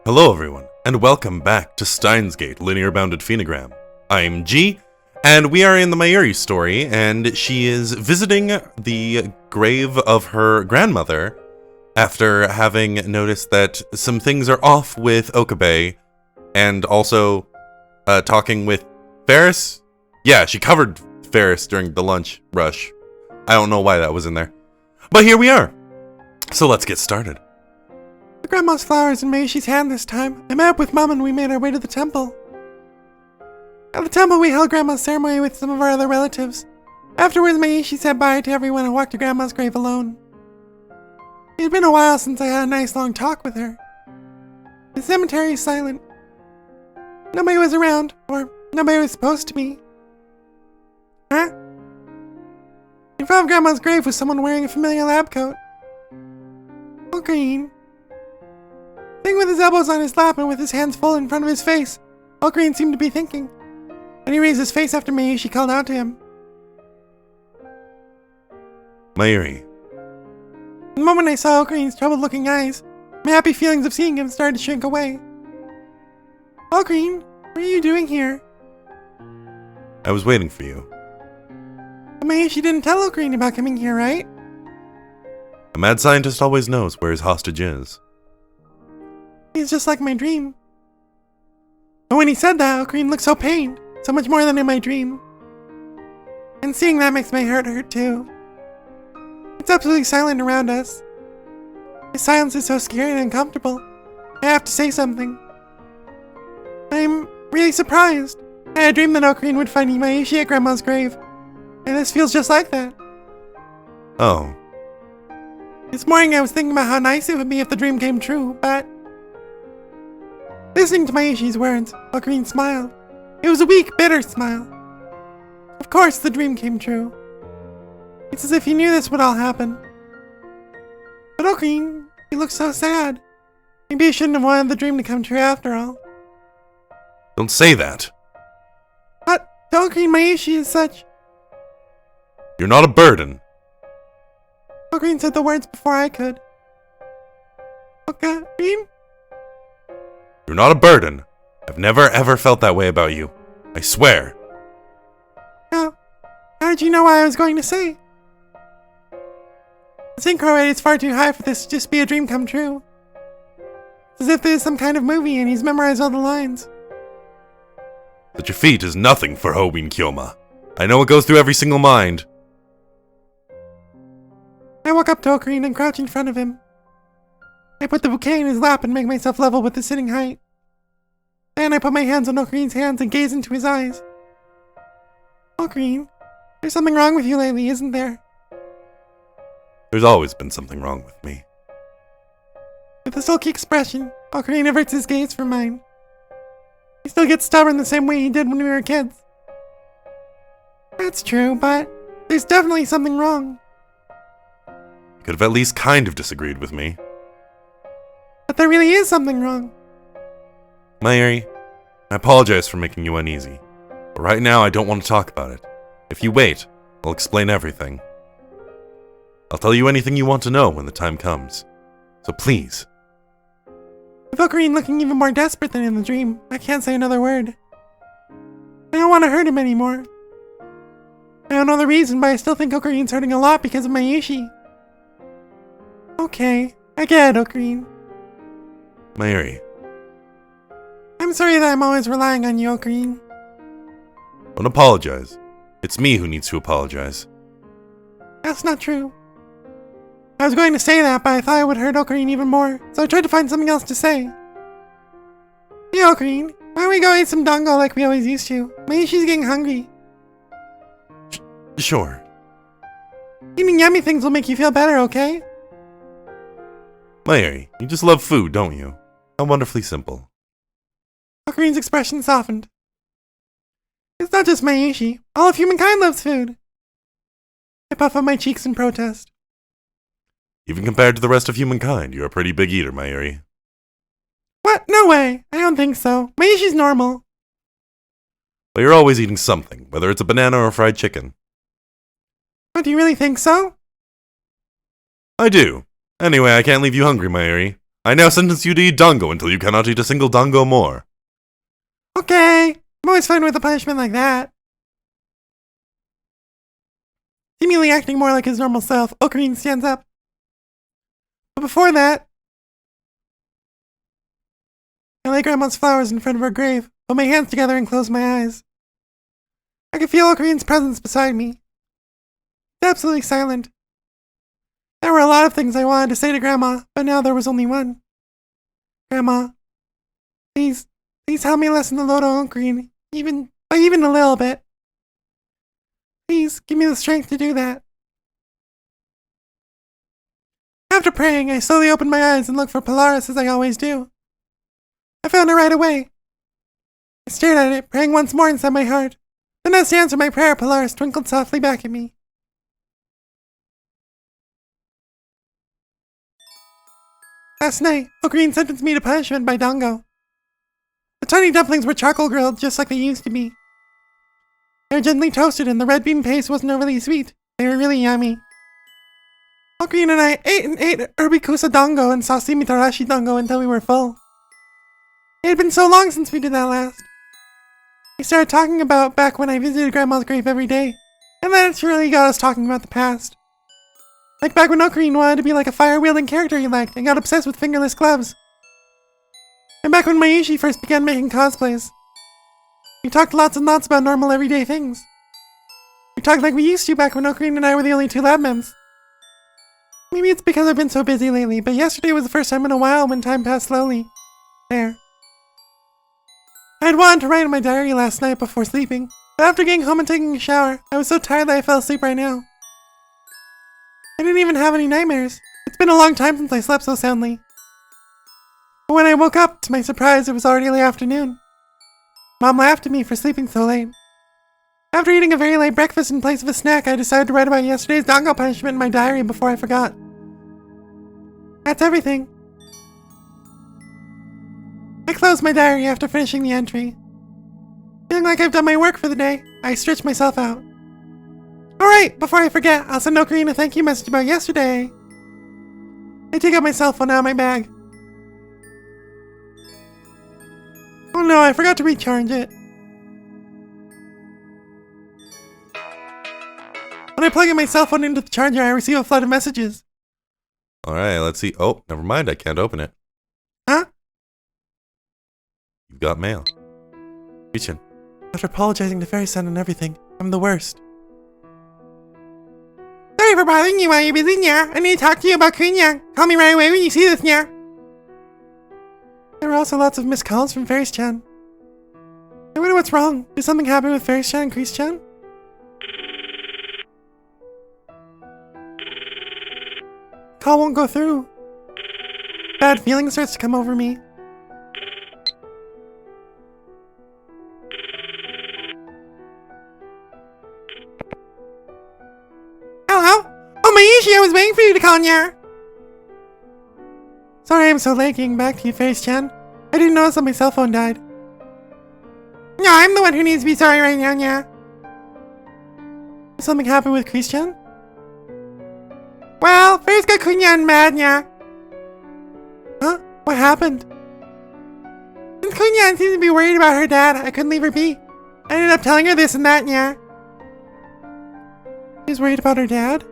Hello everyone, and welcome back to Steins Linear Bounded Phenogram. I'm G, and we are in the Mayuri story, and she is visiting the grave of her grandmother after having noticed that some things are off with Okabe, and also talking with Ferris. Yeah, she covered Ferris during the lunch rush. I don't know why that was in there. But here we are. So let's get started. The grandma's flowers in Meishi's hand this time. I met up with Mom and we made our way to the temple. At the temple, we held Grandma's ceremony with some of our other relatives. Afterwards, Meishi said bye to everyone and walked to Grandma's grave alone. It had been a while since I had a nice long talk with her. The cemetery is silent. Nobody was around, or nobody was supposed to be. Huh? In front of Grandma's grave was someone wearing a familiar lab coat. All green. Sitting with his elbows on his lap and with his hands full in front of his face, Green seemed to be thinking. When he raised his face after me, she called out to him. Mayuri. The moment I saw Green's troubled-looking eyes, my happy feelings of seeing him started to shrink away. Green, what are you doing here? I was waiting for you. But Meishi didn't tell Green about coming here, right? A mad scientist always knows where his hostage is. He's just like my dream. But when he said that, Green looked so pained, so much more than in my dream. And seeing that makes my heart hurt too. It's absolutely silent around us. The silence is so scary and uncomfortable. I have to say something. I'm really surprised. I had a dream that Ocarine would find Meishi at Grandma's grave. And this feels just like that. Oh. This morning I was thinking about how nice it would be if the dream came true, but... Listening to Meishi's words, Ocarine smiled. It was a weak, bitter smile. Of course the dream came true. It's as if he knew this would all happen. But Ocarine, he looked so sad. Maybe he shouldn't have wanted the dream to come true after all. Don't say that. But to Ocarine, Meishi is such... You're not a burden. Ocarine said the words before I could. Ocarine? You're not a burden. I've never ever felt that way about you. I swear. How did you know what I was going to say? The synchro rate is far too high for this to just be a dream come true. It's as if there's some kind of movie and he's memorized all the lines. Such a feat is nothing for Hobin Kyoma. I know it goes through every single mind. I walk up to Ocarine and crouch in front of him. I put the bouquet in his lap and make myself level with the sitting height. Then I put my hands on Ocarine's hands and gaze into his eyes. Ocarine, there's something wrong with you lately, isn't there? There's always been something wrong with me. With a sulky expression, Ocarine averts his gaze from mine. He still gets stubborn the same way he did when we were kids. That's true, but there's definitely something wrong. You could have at least kind of disagreed with me. But there really is something wrong. Mayuri, I apologize for making you uneasy. But right now I don't want to talk about it. If you wait, I'll explain everything. I'll tell you anything you want to know when the time comes. So please. With Ocarine looking even more desperate than in the dream, I can't say another word. I don't want to hurt him anymore. I don't know the reason, but I still think Ocarine's hurting a lot because of Meishi. Okay, I get it, Ocarine. Mayuri. I'm sorry that I'm always relying on you, Ocarine. Don't apologize. It's me who needs to apologize. That's not true. I was going to say that, but I thought it would hurt Ocarine even more, so I tried to find something else to say. Hey, Ocarine, why don't we go eat some dango like we always used to? Meishi's getting hungry. Sure. Eating yummy things will make you feel better, okay? Mayuri, you just love food, don't you? How wonderfully simple. Ocarine's expression softened. It's not just Meishi. All of humankind loves food. I puff up my cheeks in protest. Even compared to the rest of humankind, you're a pretty big eater, Mayuri. What? No way. I don't think so. Meishi's normal. But you're always eating something, whether it's a banana or fried chicken. What, do you really think so? I do. Anyway, I can't leave you hungry, Mayuri. I now sentence you to eat dango until you cannot eat a single dango more. Okay, I'm always fine with a punishment like that. Seemingly acting more like his normal self, Ocarina stands up. But before that, I lay Grandma's flowers in front of her grave, put my hands together and close my eyes. I could feel Ocarina's presence beside me. It's absolutely silent. There were a lot of things I wanted to say to Grandma, but now there was only one. Grandma, please help me lessen the load on Ocarina, even a little bit. Please, give me the strength to do that. After praying, I slowly opened my eyes and looked for Polaris as I always do. I found it right away. I stared at it, praying once more inside my heart. Then as to answer my prayer, Polaris twinkled softly back at me. Last night, Ocarina sentenced me to punishment by Dango. The tiny dumplings were charcoal grilled just like they used to be. They were gently toasted and the red bean paste wasn't overly sweet. They were really yummy. Ocarina and I ate Urbikusa dango and Sashimi Tarashi dango until we were full. It had been so long since we did that last. We started talking about back when I visited Grandma's grave every day, and that really got us talking about the past. Like back when Ocarina wanted to be like a fire-wielding character he liked and got obsessed with fingerless gloves. And back when Mayushi first began making cosplays. We talked lots and lots about normal everyday things. We talked like we used to back when Ocarina and I were the only two lab mems. Maybe it's because I've been so busy lately, but yesterday was the first time in a while when time passed slowly. There. I had wanted to write in my diary last night before sleeping, but after getting home and taking a shower, I was so tired that I fell asleep right now. I didn't even have any nightmares. It's been a long time since I slept so soundly. But when I woke up, to my surprise, it was already late afternoon. Mom laughed at me for sleeping so late. After eating a very late breakfast in place of a snack, I decided to write about yesterday's dango punishment in my diary before I forgot. That's everything. I closed my diary after finishing the entry. Feeling like I've done my work for the day, I stretched myself out. Alright, before I forget, I'll send Ocarina a thank you message about yesterday. I take out my cell phone out of my bag. Oh no, I forgot to recharge it. When I plug in my cell phone into the charger, I receive a flood of messages. Alright, let's see. Oh, never mind, I can't open it. Huh? You've got mail. Reach in. After apologizing to Fairy-san and everything, I'm the worst. Sorry for bothering you while you're busy, Nya. I need to talk to you about Kunya. Call me right away when you see this, Nya. There were also lots of missed calls from Fairy-chan. I wonder what's wrong. Did something happen with Fairy-chan and Chris-chan? Call won't go through. Bad feeling starts to come over me. Hello? Oh, Mayushi, I was waiting for you to call, Nya. Sorry I'm so late getting back to you, Fairy-chan. I didn't notice that my cell phone died. No, I'm the one who needs to be sorry right now, Nya. Did something happen with Chris-chan? Well, first got Kunyan mad, Nya. Huh? What happened? Since Kunyan seemed to be worried about her dad, I couldn't leave her be. I ended up telling her this and that, Nya. She's worried about her dad?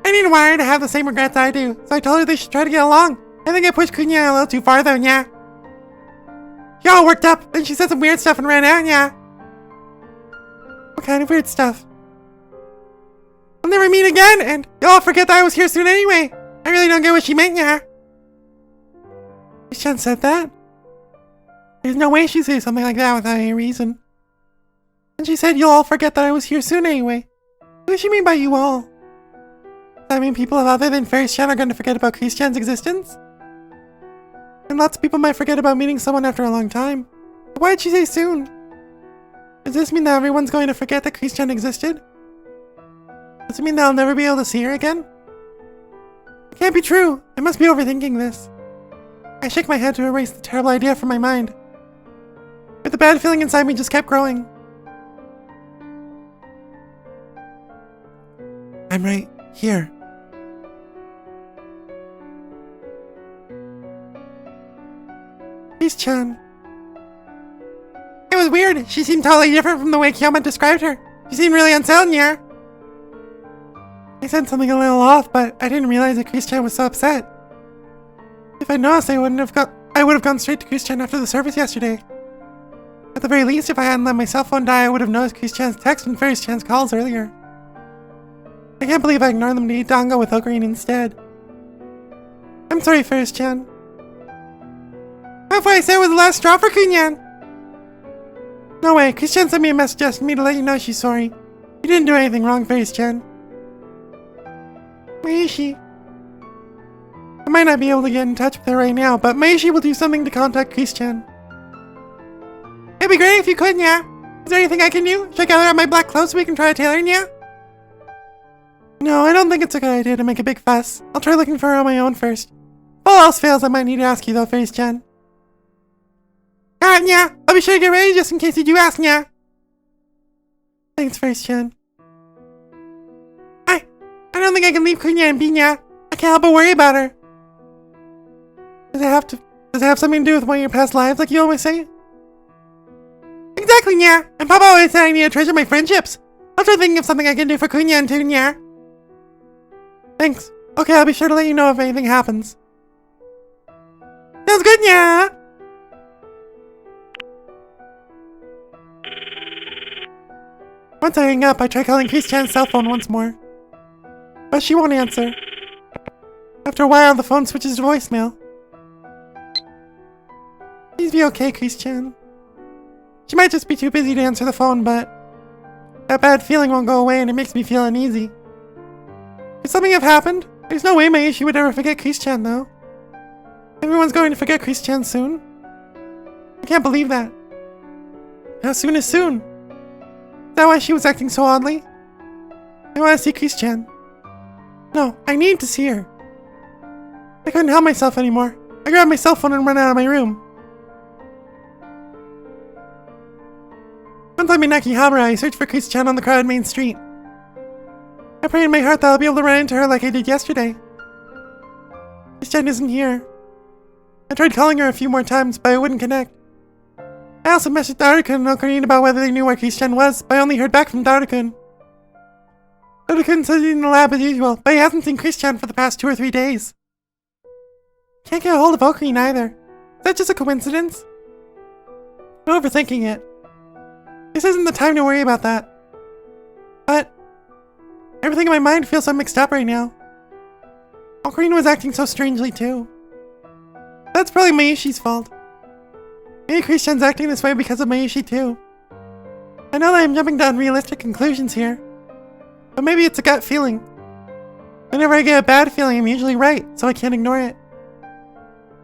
I didn't want her to have the same regrets I do, so I told her they should try to get along. I think I pushed Kunyan a little too far though, Nya. She all worked up, then she said some weird stuff and ran out, Nya. What kind of weird stuff? We'll never meet again, and you'll all forget that I was here soon anyway. I really don't get what she meant, Nya. Chris-chan said that? There's no way she'd say something like that without any reason. And she said you'll all forget that I was here soon anyway. What does she mean by you all? Does that mean people other than Fairy-chan are going to forget about Chris-chan's existence? And lots of people might forget about meeting someone after a long time. But why did she say soon? Does this mean that everyone's going to forget that Chris-chan existed? Does it mean that I'll never be able to see her again? It can't be true. I must be overthinking this. I shake my head to erase the terrible idea from my mind. But the bad feeling inside me just kept growing. I'm right here. Christian. It was weird. She seemed totally different from the way Kioma described her. She seemed really unsettled, yeah. I said something a little off, but I didn't realize that Christian was so upset. If I'd noticed, I would have gone straight to Christian after the service yesterday. At the very least, if I hadn't let my cell phone die, I would have noticed Christian's text and Christian's calls earlier. I can't believe I ignored them to eat dango with Ocarina instead. I'm sorry, Ferris-chan. Hopefully I said it was the last straw for Kunyan. No way, Christian sent me a message asking me to let you know she's sorry. You didn't do anything wrong, Ferris-chan. Maishi. I might not be able to get in touch with her right now, but Maishi will do something to contact Christian. It'd be great if you could, yeah. Is there anything I can do? Should I gather out my black clothes so we can try a tailoring, yeah? No, I don't think it's a good idea to make a big fuss. I'll try looking for her on my own first. If all else fails, I might need to ask you though, Ferris-chan. Alright, yeah. I'll be sure to get ready just in case you do ask, yeah. Thanks, Ferris-chan. I don't think I can leave Kunya and Binya. I can't help but worry about her. Does it have something to do with one of your past lives, like you always say? Exactly, yeah. And Papa always said I need to treasure my friendships. I'll try thinking of something I can do for Kunya and too, yeah. Thanks. Okay, I'll be sure to let you know if anything happens. Sounds good, yeah. Once I hang up, I try calling Christian's cell phone once more. But she won't answer. After a while, the phone switches to voicemail. Please be okay, Christian. She might just be too busy to answer the phone, but that bad feeling won't go away and it makes me feel uneasy. Could something have happened? There's no way Maishi would ever forget Christian, though. Everyone's going to forget Christian soon. I can't believe that. How soon is soon? Is that why she was acting so oddly? I want to see Christian. No, I need to see her. I couldn't help myself anymore. I grabbed my cell phone and ran out of my room. Once I'm in Akihabara, I search for Christian on the crowded main street. I pray in my heart that I'll be able to run into her like I did yesterday. Christian isn't here. I tried calling her a few more times, but I wouldn't connect. I also messaged Daruku and Ocarina about whether they knew where Christian was, but I only heard back from Daruku. Daruku says he's in the lab as usual, but he hasn't seen Christian for the past 2 or 3 days. Can't get a hold of Ocarina either. Is that just a coincidence? I'm overthinking it. This isn't the time to worry about that. But everything in my mind feels so mixed up right now. Ocarina was acting so strangely too. That's probably Mayushi's fault. Maybe Christian's acting this way because of Mayushi too. I know that I'm jumping to unrealistic conclusions here, but maybe it's a gut feeling. Whenever I get a bad feeling, I'm usually right, so I can't ignore it.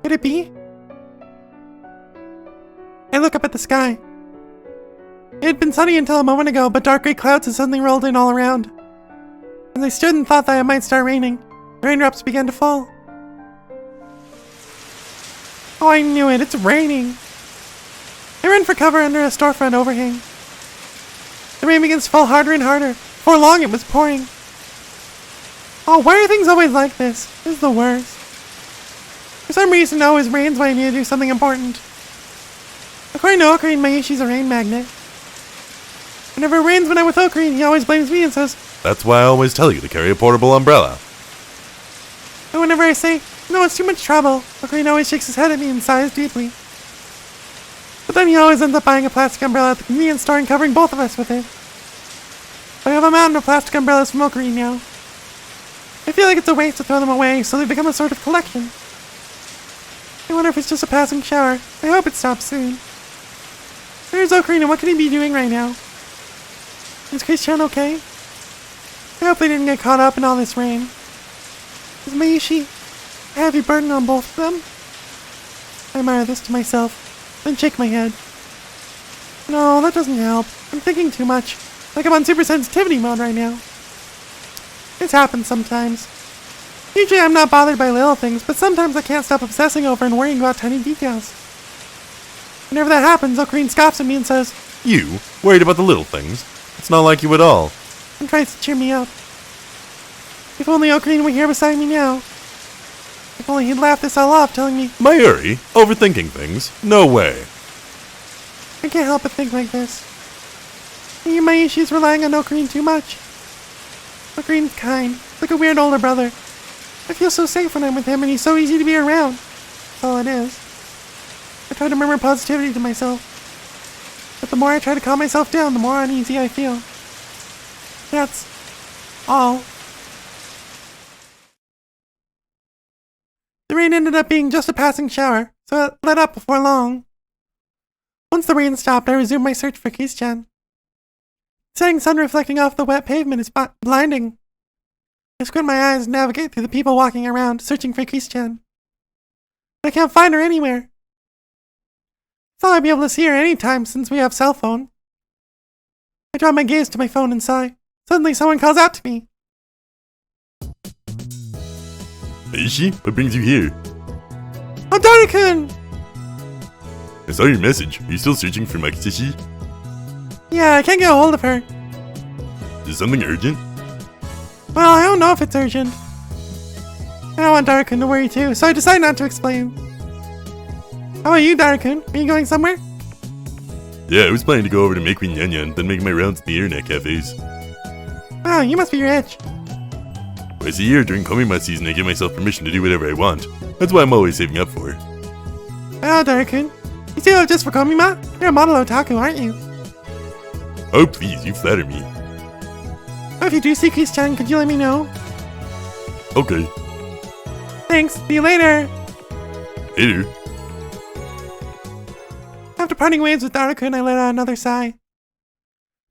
Could it be? I look up at the sky. It had been sunny until a moment ago, but dark gray clouds had suddenly rolled in all around. As I stood and thought that it might start raining, the raindrops began to fall. Oh, I knew it, it's raining. I ran for cover under a storefront overhang. The rain begins to fall harder and harder. Before long, it was pouring. Oh, why are things always like this? This is the worst. For some reason, it always rains when I need to do something important. According to Ocarina, Mayushi's a rain magnet. Whenever it rains when I'm with Ocarina, he always blames me and says, That's why I always tell you to carry a portable umbrella. And whenever I say, no, it's too much trouble, Ocarina always shakes his head at me and sighs deeply. But then he always ends up buying a plastic umbrella at the convenience store and covering both of us with it. I have a mountain of plastic umbrellas from Ocarina now. I feel like it's a waste to throw them away, so they become a sort of collection. I wonder if it's just a passing shower. I hope it stops soon. Where's Ocarina? What can he be doing right now? Is Christian okay? I hope they didn't get caught up in all this rain. Is Mayushi a heavy burden on both of them? I admire this to myself, then shake my head. No, that doesn't help. I'm thinking too much. Like I'm on super sensitivity mode right now. This happens sometimes. Usually I'm not bothered by little things, but sometimes I can't stop obsessing over and worrying about tiny details. Whenever that happens, Ocarina scoffs at me and says, You? Worried about the little things? It's not like you at all. and tries to cheer me up. If only Ocarina were here beside me now. If only he'd laugh this all off, telling me, Mayuri, overthinking things? No way. I can't help but think like this. Maybe my issue's relying on Ocarine too much. Okarine's kind, like a weird older brother. I feel so safe when I'm with him and he's so easy to be around. That's all it is. I try to murmur positivity to myself. But the more I try to calm myself down, the more uneasy I feel. That's all. The rain ended up being just a passing shower, so it let up before long. Once the rain stopped, I resumed my search for Kiss-chan. The setting sun reflecting off the wet pavement is blinding. I squint my eyes and navigate through the people walking around, searching for Kiss-chan. I can't find her anywhere. Thought I'd be able to see her anytime since we have cell phone. I draw my gaze to my phone and sigh. Suddenly someone calls out to me. Aishi, what brings you here? Oh, Dara-kun! I saw your message. Are you still searching for Makisashi? Yeah, I can't get a hold of her. Is something urgent? Well, I don't know if it's urgent. I don't want Dara-kun to worry too, so I decide not to explain. How about you, Dara-kun? Are you going somewhere? Yeah, I was planning to go over to Make Me Nyan, then make my rounds in the internet cafes. Wow, you must be rich. Twice a year during Komima season, I give myself permission to do whatever I want. That's what I'm always saving up for. Wow, Dara-kun. You still have just for Komima? You're a model otaku, aren't you? Oh please, you flatter me. Oh, if you do see Kiss-chan, could you let me know? Okay. Thanks, see you later. Later. After parting ways with Dara-kun, I let out another sigh.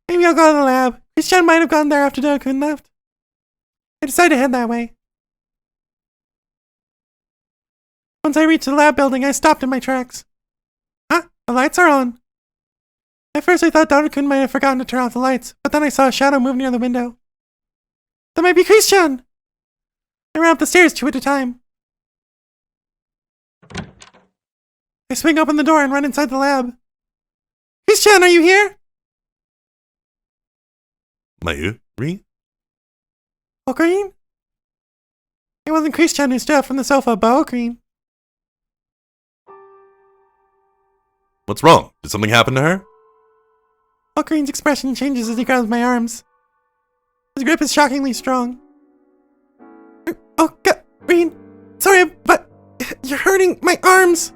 Maybe I'll go to the lab. Kiss-chan might have gone there after Dara-kun left. I decided to head that way. Once I reached the lab building, I stopped in my tracks. Huh? The lights are on. At first I thought Dara-kun might have forgotten to turn off the lights, but then I saw a shadow move near the window. That might be Kiss-chan! I ran up the stairs 2 at a time. I swing open the door and run inside the lab. Kiss-chan, are you here? Mayuri? Ocarine? It wasn't Kiss-chan who stood up from the sofa, but Ocarine. What's wrong? Did something happen to her? Ocarine's expression changes as he grabs my arms. His grip is shockingly strong. Oh, Ocarine, sorry, but you're hurting my arms.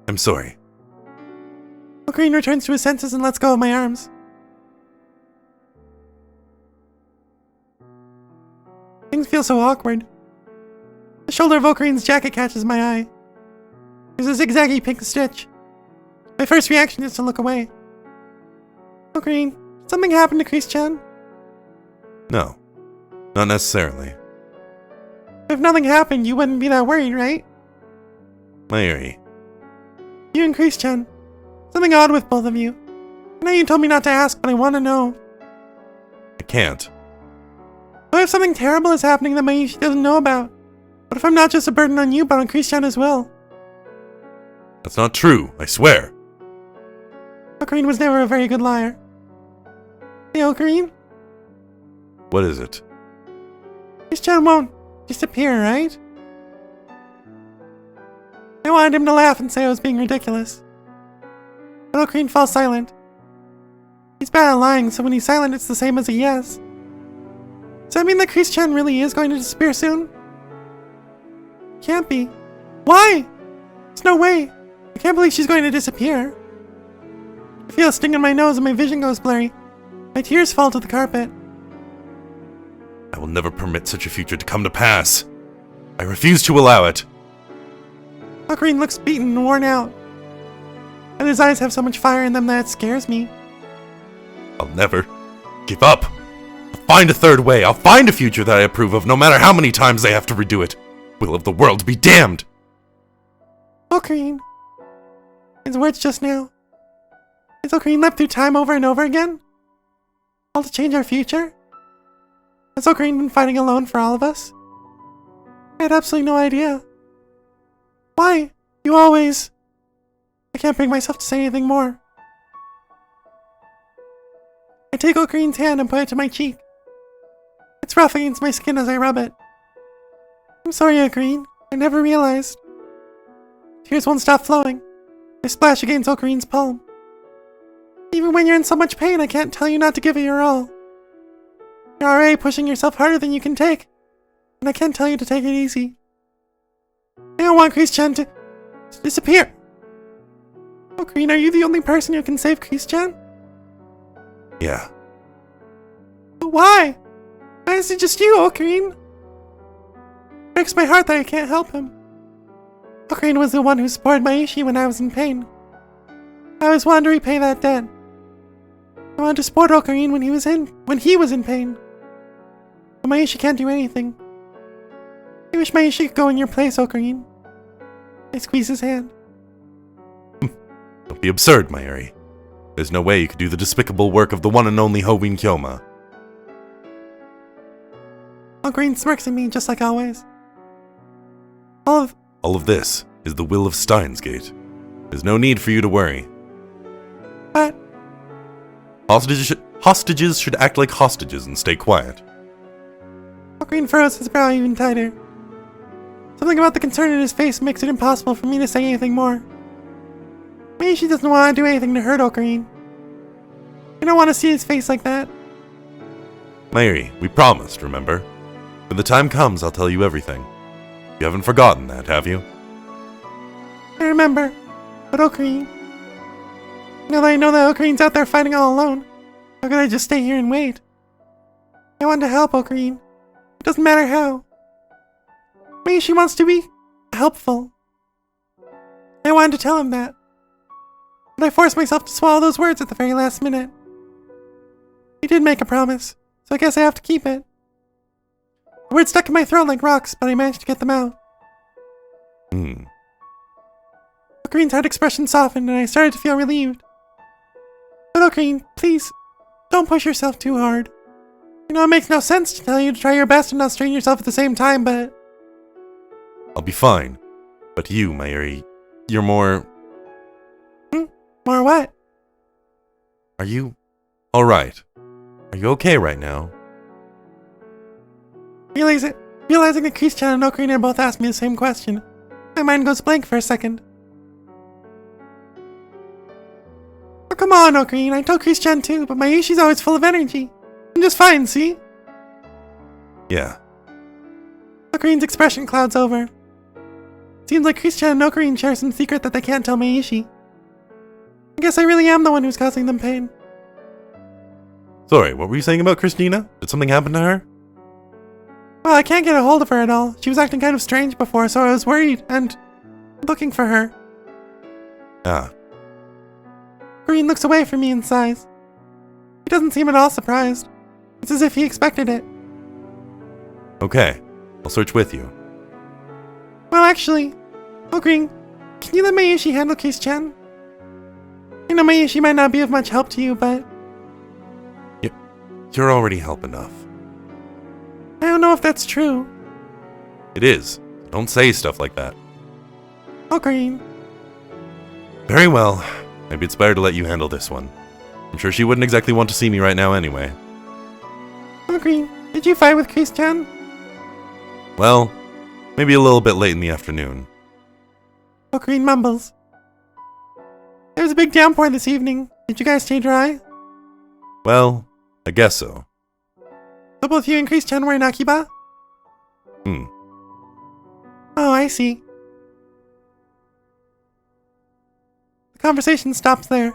I'm sorry. Ocarine returns to his senses and lets go of my arms. Things feel so awkward. The shoulder of Ocarine's jacket catches my eye. There's a zigzaggy pink stitch. My first reaction is to look away. Ocarine, did something happen to Kiss-chan? No. Not necessarily. If nothing happened, you wouldn't be that worried, right? Mayuri. You and Kiss-chan. Something odd with both of you. I know you told me not to ask, but I want to know. I can't. What if something terrible is happening that Maishi doesn't know about? What if I'm not just a burden on you, but on Kiss-chan as well? That's not true, I swear. Ocarine was never a very good liar. Hey, Ocarine? What is it? Kiss-chan won't disappear, right? I wanted him to laugh and say I was being ridiculous. But Ocarine falls silent. He's bad at lying, so when he's silent, it's the same as a yes. Does that mean that Kiss-chan really is going to disappear soon? Can't be. Why? There's no way. I can't believe she's going to disappear. I feel a sting in my nose and my vision goes blurry. My tears fall to the carpet. I will never permit such a future to come to pass. I refuse to allow it. Ocarine looks beaten and worn out. And his eyes have so much fire in them that it scares me. I'll never give up. I'll find a third way. I'll find a future that I approve of, no matter how many times they have to redo it. Will of the world be damned. Ocarine. His words just now. Has Ocarine leapt through time over and over again? All to change our future? Has Ocarine been fighting alone for all of us? I had absolutely no idea. Why? You always... I can't bring myself to say anything more. I take Ocarine's hand and put it to my cheek. It's rough against my skin as I rub it. I'm sorry, Ocarine. I never realized. Tears won't stop flowing. They splash against Ocarine's palm. Even when you're in so much pain, I can't tell you not to give it your all. You're already pushing yourself harder than you can take, and I can't tell you to take it easy. I don't want Christian to disappear. Ocarine, are you the only person who can save Christian? Yeah. But why? Why is it just you, Ocarine? It breaks my heart that I can't help him. Ocarine was the one who supported Maishi when I was in pain. I always wanted to repay that debt. I wanted to support Ocarine when he was in pain. But Maishi can't do anything. I wish Maishi could go in your place, Ocarine. I squeeze his hand. Don't be absurd, Mayuri. There's no way you could do the despicable work of the one and only Hobin Kyoma. Ocarine smirks at me just like always. All of this is the will of Steins Gate. There's no need for you to worry. But Hostages should act like hostages and stay quiet. Ocarine furrows his brow even tighter. Something about the concern in his face makes it impossible for me to say anything more. Maybe she doesn't want to do anything to hurt Ocarine. I don't want to see his face like that. Mayuri, we promised, remember? When the time comes, I'll tell you everything. You haven't forgotten that, have you? I remember. But Ocarine... Now that I know that Ocarine's out there fighting all alone, how could I just stay here and wait? I want to help Ocarine. It doesn't matter how. Maybe she wants to be helpful. I wanted to tell him that. But I forced myself to swallow those words at the very last minute. He did make a promise, so I guess I have to keep it. The words stuck in my throat like rocks, but I managed to get them out. Ocarine's hard expression softened, and I started to feel relieved. But Ocarine, please, don't push yourself too hard. You know, it makes no sense to tell you to try your best and not strain yourself at the same time, but... I'll be fine. But you, Mayuri, you're more... More what? Are you... alright? Are you okay right now? Realizing that Christian and Ocarina both asked me the same question, my mind goes blank for a second. Oh, come on, Ocarina, I told Christian too, but Mayushi's always full of energy. I'm just fine, see? Yeah. Ocarine's expression clouds over. Seems like Christian and Ocarine share some secret that they can't tell Mayushi. I guess I really am the one who's causing them pain. Sorry, what were you saying about Christina? Did something happen to her? Well, I can't get a hold of her at all. She was acting kind of strange before, so I was worried and looking for her. Ah. Ocarine looks away from me and sighs. He doesn't seem at all surprised. It's as if he expected it. Okay, I'll search with you. Well, actually, Ocarine, can you let Mayushi handle Christian? I know Mayushi might not be of much help to you, but... You're already help enough. I don't know if that's true. It is. Don't say stuff like that. Ocarine. Very well. Maybe it's better to let you handle this one. I'm sure she wouldn't exactly want to see me right now anyway. Ocarine, did you fight with Christian? Well, maybe a little bit late in the afternoon. Ocarine mumbles. There was a big downpour this evening. Did you guys stay dry? Well, I guess so. So both you and Christian were in Akiba? Oh, I see. The conversation stops there.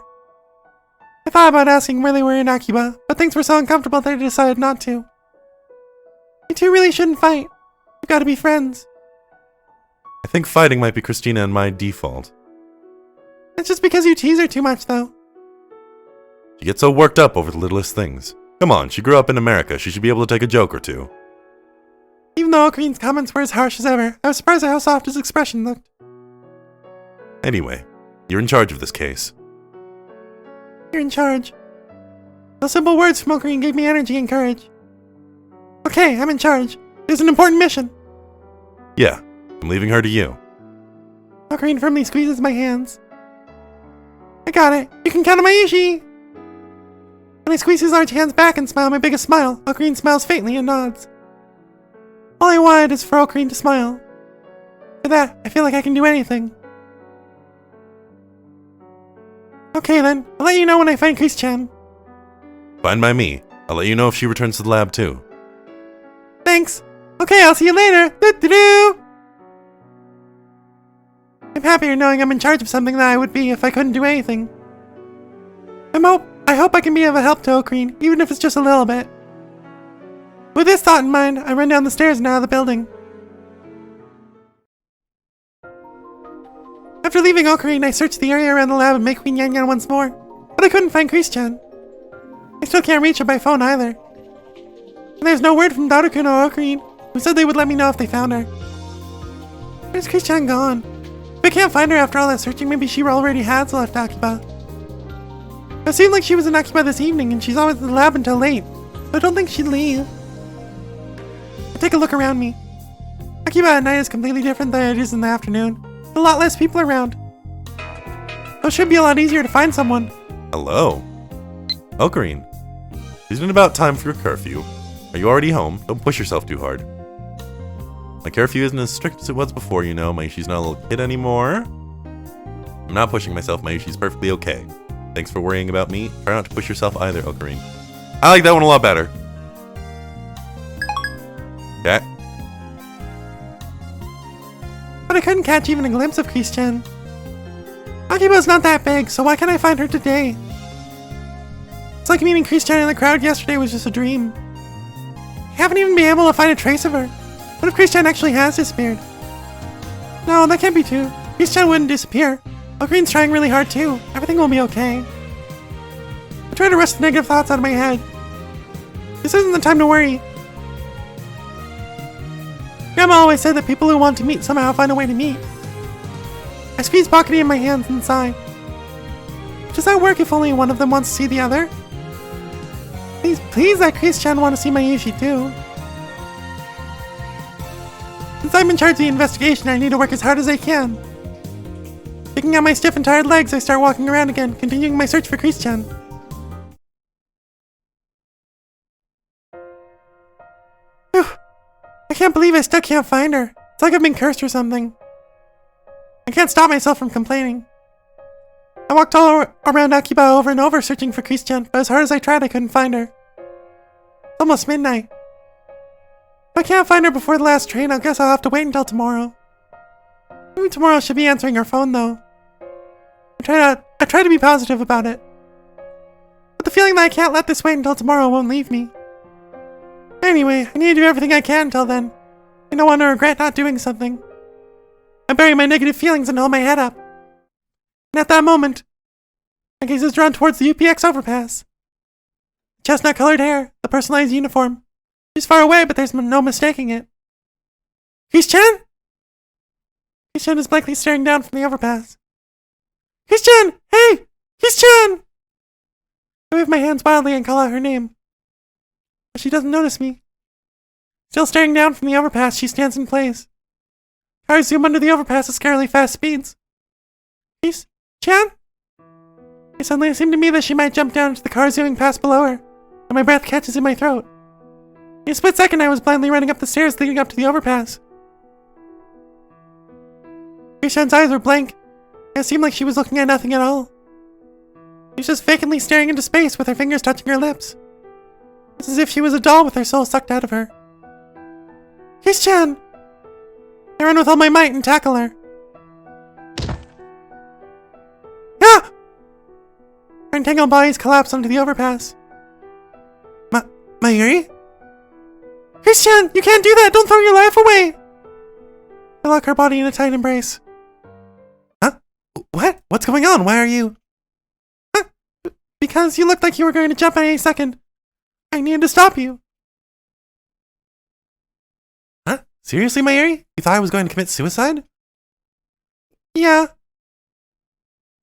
I thought about asking where they were in Akiba, but things were so uncomfortable that I decided not to. You two really shouldn't fight. You've got to be friends. I think fighting might be Christina and my default. That's just because you tease her too much, though. She gets so worked up over the littlest things. Come on, she grew up in America. She should be able to take a joke or two. Even though Ocarine's comments were as harsh as ever, I was surprised at how soft his expression looked. Anyway, you're in charge of this case. You're in charge. Those simple words from Ocarine gave me energy and courage. Okay, I'm in charge. There's an important mission. Yeah, I'm leaving her to you. Ocarine firmly squeezes my hands. I got it. You can count on Mayushi! When I squeeze his large hands back and smile my biggest smile, Ocarine smiles faintly and nods. All I wanted is for Ocarine to smile. For that, I feel like I can do anything. Okay then, I'll let you know when I find Chris-chan. Fine by me. I'll let you know if she returns to the lab too. Thanks. Okay, I'll see you later. Doo-doo-doo. I'm happier knowing I'm in charge of something than I would be if I couldn't do anything. I hope I can be of a help to Ocarine, even if it's just a little bit. With this thought in mind, I run down the stairs and out of the building. After leaving Ocarine, I searched the area around the lab and made Queen Yan Yan once more, but I couldn't find Chris-chan. I still can't reach her by phone either. And there's no word from Daru-kun or Ocarine, who said they would let me know if they found her. Where's Chris-chan gone? If I can't find her after all that searching, maybe she already has left Akiba. It seemed like she was in Akiba this evening, and she's always in the lab until late, so I don't think she'd leave. I take a look around me. Akiba at night is completely different than it is in the afternoon. A lot less people around. So it should be a lot easier to find someone. Hello. Ocarine. Isn't it about time for your curfew? Are you already home? Don't push yourself too hard. My curfew isn't as strict as it was before, you know. Mayushi's not a little kid anymore. I'm not pushing myself, Mayushi's perfectly okay. Thanks for worrying about me. Try not to push yourself either, Ocarine. I like that one a lot better. Okay. But I couldn't catch even a glimpse of Chris-chan. Akiba's not that big, so why can't I find her today? It's like meeting Chris-chan in the crowd yesterday was just a dream. I haven't even been able to find a trace of her. What if Chris-chan actually has disappeared? No, that can't be true. Chris-chan wouldn't disappear. Okarine's trying really hard too. Everything will be okay. I try to rush the negative thoughts out of my head. This isn't the time to worry. Grandma always said that people who want to meet somehow find a way to meet. I squeeze Pockety in my hands and sigh. Does that work if only one of them wants to see the other? Please let Chris-chan want to see Mayushi too. Since I'm in charge of the investigation, I need to work as hard as I can. Picking up my stiff and tired legs, I start walking around again, continuing my search for Chris-chan. Whew. I can't believe I still can't find her. It's like I've been cursed or something. I can't stop myself from complaining. I walked all around Akiba over and over searching for Chris-chan, but as hard as I tried, I couldn't find her. It's almost midnight. If I can't find her before the last train, I guess I'll have to wait until tomorrow. Maybe tomorrow she'll be answering her phone though. I try to be positive about it. But the feeling that I can't let this wait until tomorrow won't leave me. Anyway, I need to do everything I can until then. I don't want to regret not doing something. I bury my negative feelings and hold my head up. And at that moment, my gaze is drawn towards the UPX overpass. Chestnut-colored hair, the personalized uniform. She's far away, but there's no mistaking it. Chris-chan? Chris-chan is blankly staring down from the overpass. Chris-chan! Hey! Chris-chan! I wave my hands wildly and call out her name. But she doesn't notice me. Still staring down from the overpass, she stands in place. Cars zoom under the overpass at scarily fast speeds. Chris-chan? It suddenly seemed to me that she might jump down into the car zooming past below her, and my breath catches in my throat. In a split second, I was blindly running up the stairs leading up to the overpass. Chris-chan's eyes were blank. It seemed like she was looking at nothing at all. She was just vacantly staring into space with her fingers touching her lips. It's as if she was a doll with her soul sucked out of her. Chris-chan! I run with all my might and tackle her. Ah! Her entangled bodies collapse onto the overpass. Mayuri? Chris-chan, you can't do that! Don't throw your life away! I lock her body in a tight embrace. Huh? What? What's going on? Why are you... Huh? Because you looked like you were going to jump any second. I needed to stop you. Huh? Seriously, Mayuri? You thought I was going to commit suicide? Yeah.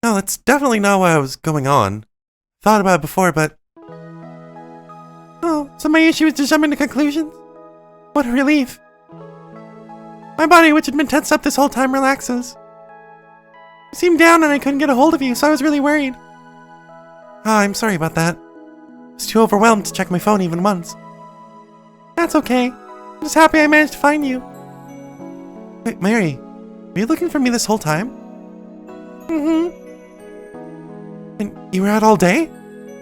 No, that's definitely not what was going on. Thought about it before, but... Oh, so Mayushi was just jumping to conclusions? What a relief. My body, which had been tensed up this whole time, relaxes. You seemed down and I couldn't get a hold of you, so I was really worried. Ah, I'm sorry about that. I was too overwhelmed to check my phone even once. That's okay. I'm just happy I managed to find you. Wait, Mary, were you looking for me this whole time? Mm-hmm. And you were out all day?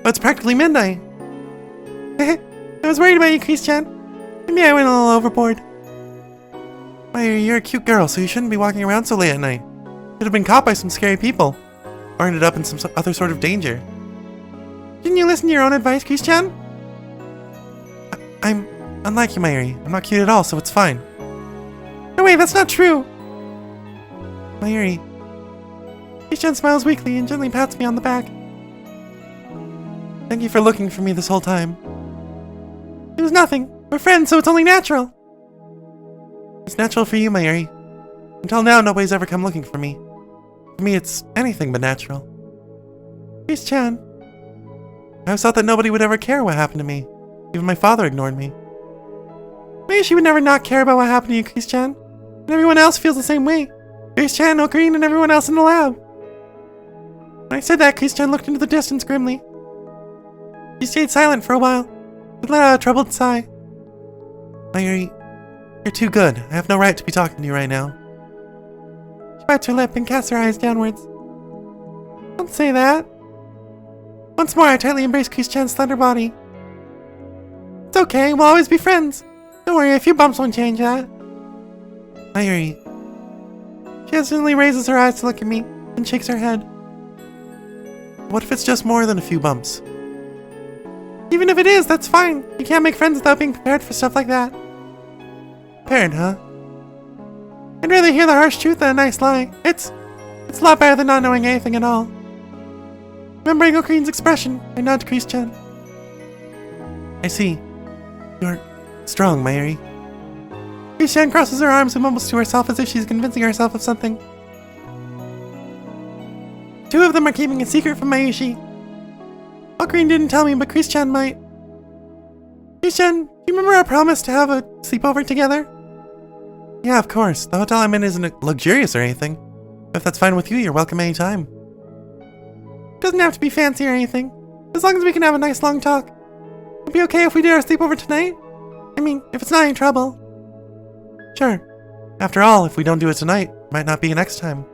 Oh, it's practically midnight. I was worried about you, Chris-chan. Maybe I went a little overboard. Mary, you're a cute girl, so you shouldn't be walking around so late at night. You'd have been caught by some scary people. Or ended up in some other sort of danger. Didn't you listen to your own advice, Chris-chan? I'm unlike you, Mayuri. I'm not cute at all, so it's fine. No, wait, that's not true! Mayuri. Chris-chan smiles weakly and gently pats me on the back. Thank you for looking for me this whole time. It was nothing. We're friends, so it's only natural. It's natural for you, Mayuri. Until now, nobody's ever come looking for me. For me, it's anything but natural. Chris-chan. I always thought that nobody would ever care what happened to me. Even my father ignored me. Maybe she would never not care about what happened to you, Chris-chan. And everyone else feels the same way. Chris-chan, Ocarina, and everyone else in the lab. When I said that, Chris-chan looked into the distance grimly. She stayed silent for a while, then let out a troubled sigh. Mayuri, you're too good. I have no right to be talking to you right now. She bites her lip and casts her eyes downwards. Don't say that. Once more, I tightly embrace Chris-chan's slender body. It's okay, we'll always be friends. Don't worry, a few bumps won't change that. Mayuri. She hesitantly raises her eyes to look at me, and shakes her head. What if it's just more than a few bumps? Even if it is, that's fine. You can't make friends without being prepared for stuff like that. Prepared, huh? I'd rather hear the harsh truth than a nice lie. It's a lot better than not knowing anything at all. Remembering Ocarina's expression, I nod to Chris-chan. I see. You're strong, Mayuri. Chris-chan crosses her arms and mumbles to herself as if she's convincing herself of something. Two of them are keeping a secret from Mayushi. Ocarina didn't tell me, but Chris-chan might. Chris-chan, do you remember our promise to have a sleepover together? Yeah, of course. The hotel I'm in isn't luxurious or anything. But if that's fine with you, you're welcome anytime. Doesn't have to be fancy or anything. As long as we can have a nice long talk. Would it be okay if we did our sleepover tonight? I mean, if it's not any trouble. Sure. After all, if we don't do it tonight, it might not be next time.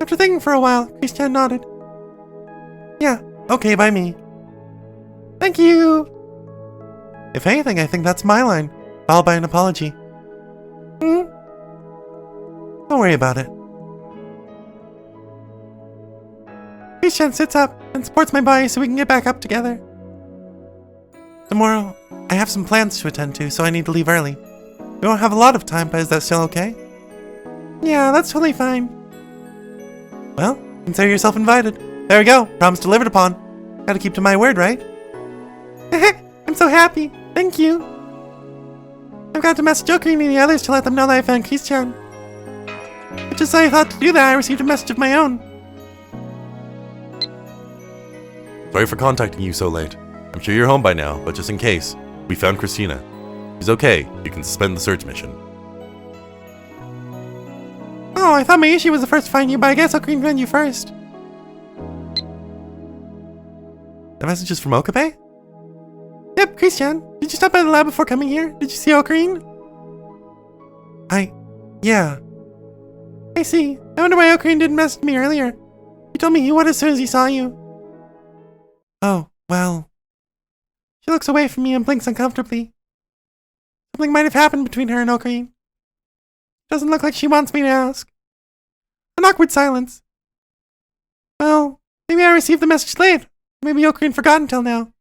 After thinking for a while, Chris-chan nodded. Yeah, okay by me. Thank you! If anything, I think that's my line, followed by an apology. Don't worry about it. Chris-chan sits up and supports my body so we can get back up together. Tomorrow, I have some plans to attend to, so I need to leave early. We won't have a lot of time, but is that still okay? Yeah, that's totally fine. Well, consider yourself invited. There we go, promise delivered upon. Gotta keep to my word, right? I'm so happy, thank you. I've got to message Ocarina and the others to let them know that I found Chris-chan. But just as I thought to do that, I received a message of my own. Sorry for contacting you so late. I'm sure you're home by now, but just in case, we found Christina. She's okay. You can suspend the search mission. Oh, I thought Mayushi was the first to find you, but I guess Ocarina found you first. The message is from Okabe? Yep, Chris-chan. Did you stop by the lab before coming here? Did you see Ocarina? Yeah. I see. I wonder why Ocarina didn't message me earlier. He told me he would as soon as he saw you. Oh, well. She looks away from me and blinks uncomfortably. Something might have happened between her and Ocarina. Doesn't look like she wants me to ask. An awkward silence. Well, maybe I received the message late. Maybe Ocarina forgot until now.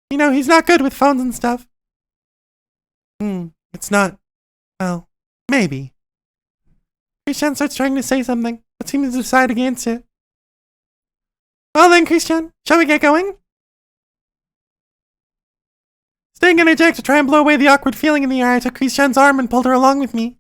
You know, he's not good with phones and stuff. It's not... Well, maybe. Chris-chan starts trying to say something, but seems to decide against it. Well then, Chris-chan, shall we get going? Staying energetic to try and blow away the awkward feeling in the air, I took Chris-chan's arm and pulled her along with me.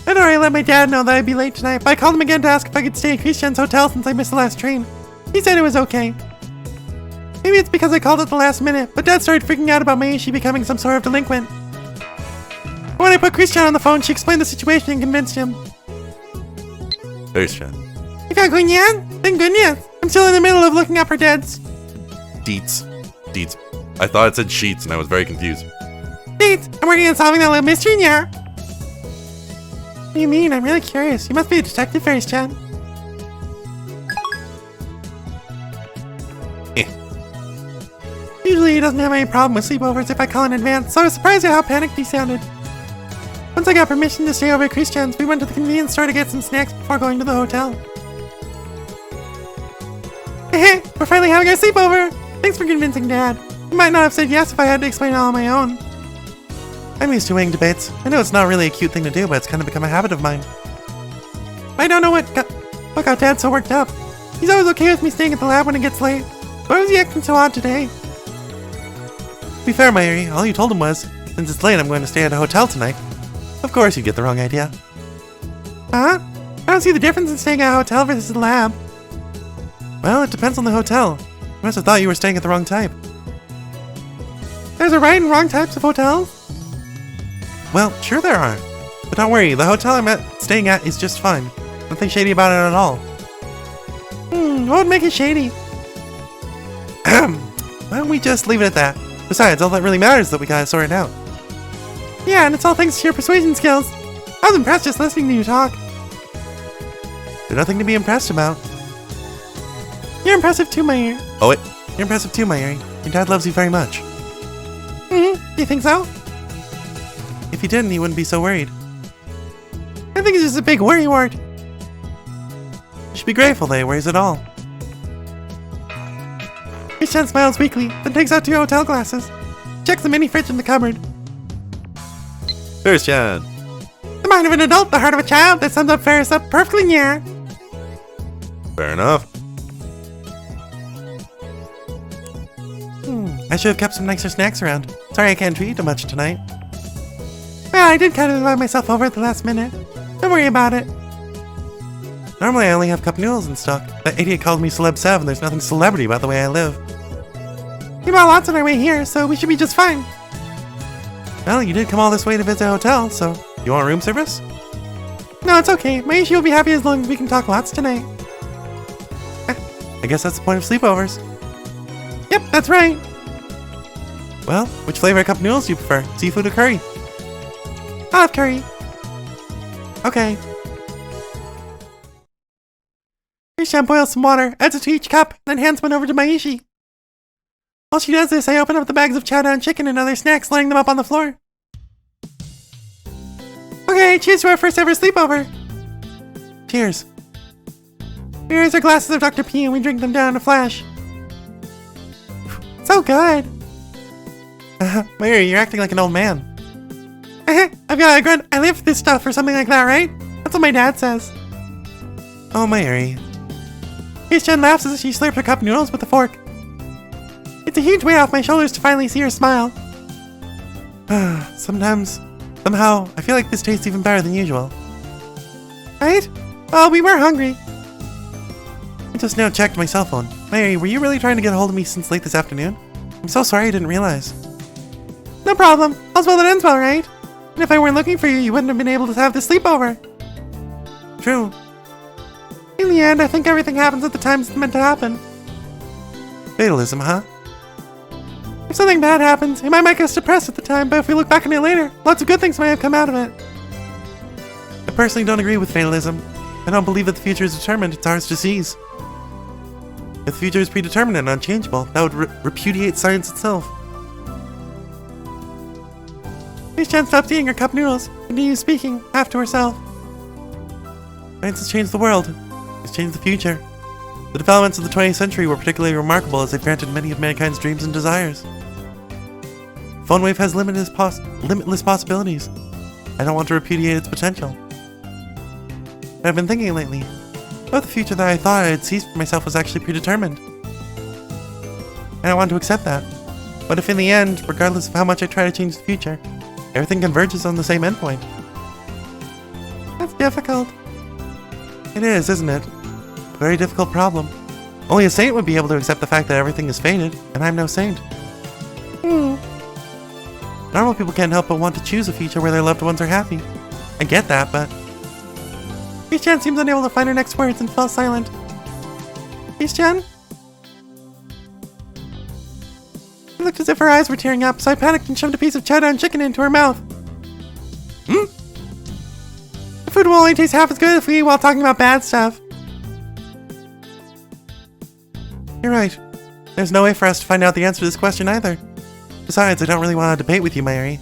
I'd already let my dad know that I'd be late tonight, but I called him again to ask if I could stay at Chris-chan's hotel since I missed the last train. He said it was okay. Maybe it's because I called at the last minute, but Dad started freaking out about Mayushi becoming some sort of delinquent. When I put Chris-chan on the phone, she explained the situation and convinced him. Chris-chan. You found Gunyan? Then good news. I'm still in the middle of looking up her dad's Deets. Deets. I thought it said sheets, and I was very confused. Deets, I'm working on solving that little mystery now. What do you mean? I'm really curious. You must be a detective, Fairies-chan. Usually he doesn't have any problem with sleepovers if I call in advance, so I was surprised at how panicked he sounded. Once I got permission to stay over at Christian's, we went to the convenience store to get some snacks before going to the hotel. We're finally having our sleepover! Thanks for convincing Dad. I might not have said yes if I had to explain it all on my own. I'm used to winning debates. I know it's not really a cute thing to do, but it's kind of become a habit of mine. I don't know what got Dad so worked up. He's always okay with me staying at the lab when it gets late. Why was he acting so odd today? To be fair, Mayuri, all you told him was, since it's late, I'm going to stay at a hotel tonight. Of course you'd get the wrong idea. Huh? I don't see the difference in staying at a hotel versus a lab. Well, it depends on the hotel. You must have thought you were staying at the wrong type. There's a right and wrong types of hotels? Well, sure there are. But don't worry, the hotel I'm staying at is just fine. Nothing shady about it at all. What would make it shady? Why don't we just leave it at that? Besides, all that really matters is that we got it sorted out. Yeah, and it's all thanks to your persuasion skills. I was impressed just listening to you talk. There's nothing to be impressed about. You're impressive too, Mayuri. Oh, wait. You're impressive too, Mayuri. Your dad loves you very much. You think so? If he didn't, he wouldn't be so worried. I think it's just a big worrywart. You should be grateful that he worries at all. Christian smiles weakly, then takes out 2 hotel glasses. Checks the mini fridge in the cupboard. Christian. The mind of an adult, the heart of a child. That sums up Ferris up perfectly near. Fair enough. I should have kept some nicer snacks around. Sorry I can't treat you too much tonight. Well, I did kind of invite myself over at the last minute. Don't worry about it. Normally I only have cup noodles in stock. That idiot called me Celeb 7. There's nothing celebrity about the way I live. We bought lots on our way here, so we should be just fine. Well, you did come all this way to visit a hotel, so you want room service? No, it's okay. Mayushi will be happy as long as we can talk lots tonight. I guess that's the point of sleepovers. Yep, that's right. Well, which flavor of cup noodles do you prefer? Seafood or curry? I'll have curry. Okay. Christian boils some water, adds it to each cup, then hands one over to Mayushi. While she does this, I open up the bags of chow down chicken and other snacks, laying them up on the floor. Okay, cheers to our first ever sleepover. Cheers. We raise our glasses of Dr. P and we drink them down in a flash. So good. Mayuri, you're acting like an old man. I've got a grunt. I live for this stuff or something like that, right? That's what my dad says. Oh, Mayuri. Christian laughs as she slurps her cup noodles with a fork. It's a huge weight off my shoulders to finally see her smile. Somehow, I feel like this tastes even better than usual. Right? Well, we were hungry. I just now checked my cell phone. Mayuri, were you really trying to get a hold of me since late this afternoon? I'm so sorry I didn't realize. No problem. All's well that ends well, right? And if I weren't looking for you, you wouldn't have been able to have this sleepover. True. In the end, I think everything happens at the times it's meant to happen. Fatalism, huh? If something bad happens, it might make us depressed at the time, but if we look back on it later, lots of good things might have come out of it. I personally don't agree with fatalism. I don't believe that the future is determined, it's ours to seize. If the future is predetermined and unchangeable, that would repudiate science itself. Christian stops eating her cup noodles, continues speaking, half to herself. Science has changed the world. It's changed the future. The developments of the 20th century were particularly remarkable as they granted many of mankind's dreams and desires. Phone wave has limitless possibilities. I don't want to repudiate its potential. But I've been thinking lately, what if the future that I thought I had seized for myself was actually predetermined? And I want to accept that. What if in the end, regardless of how much I try to change the future, everything converges on the same endpoint? That's difficult. It is, isn't it? A very difficult problem. Only a saint would be able to accept the fact that everything is fated, and I'm no saint. Normal people can't help but want to choose a future where their loved ones are happy. I get that, but... Christian seems unable to find her next words and fell silent. Christian? looked as if her eyes were tearing up, so I panicked and shoved a piece of cheddar and chicken into her mouth. The food will only taste half as good if we eat while talking about bad stuff. You're right. There's no way for us to find out the answer to this question either. Besides, I don't really want to debate with you, Mayuri.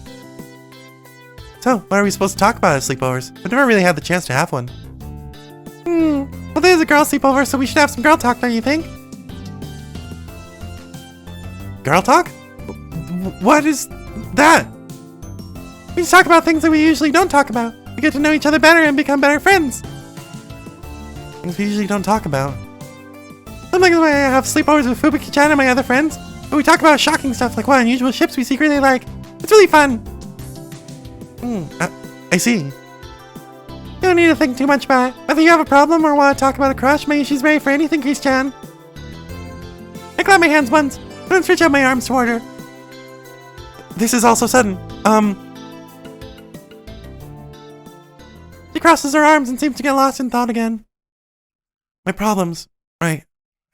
So, what are we supposed to talk about at sleepovers? I've never really had the chance to have one. Well, there's a girl sleepover, so we should have some girl talk, don't you think? Girl talk? What is that? We just talk about things that we usually don't talk about. We get to know each other better and become better friends. Things we usually don't talk about. Something like the way I have sleepovers with Fubuki-chan and my other friends, but we talk about shocking stuff like what unusual ships we secretly like. It's really fun. I see. You don't need to think too much about it. Whether you have a problem or want to talk about a crush, maybe she's ready for anything, Chris-chan. I clapped my hands once, then stretched out my arms toward her. This is all so sudden. She crosses her arms and seems to get lost in thought again. My problems. Right.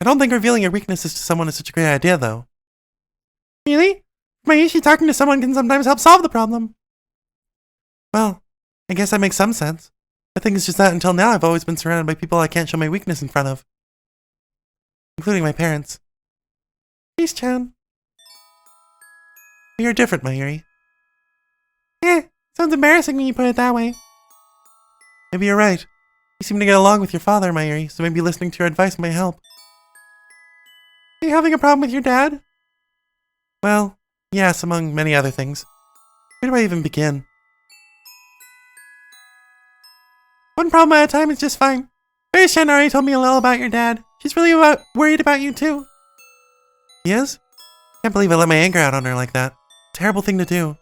I don't think revealing your weaknesses to someone is such a great idea, though. Really? Mayushi talking to someone can sometimes help solve the problem. Well, I guess that makes some sense. The thing is just that until now I've always been surrounded by people I can't show my weakness in front of. Including my parents. Peace-chan. You're different, Mayuri. Sounds embarrassing when you put it that way. Maybe you're right. You seem to get along with your father, Mayuri, so maybe listening to your advice might help. Are you having a problem with your dad? Well, yes, among many other things. Where do I even begin? One problem at a time is just fine. Fairy-chan already told me a little about your dad. She's really worried about you too. He is? Can't believe I let my anger out on her like that. Terrible thing to do.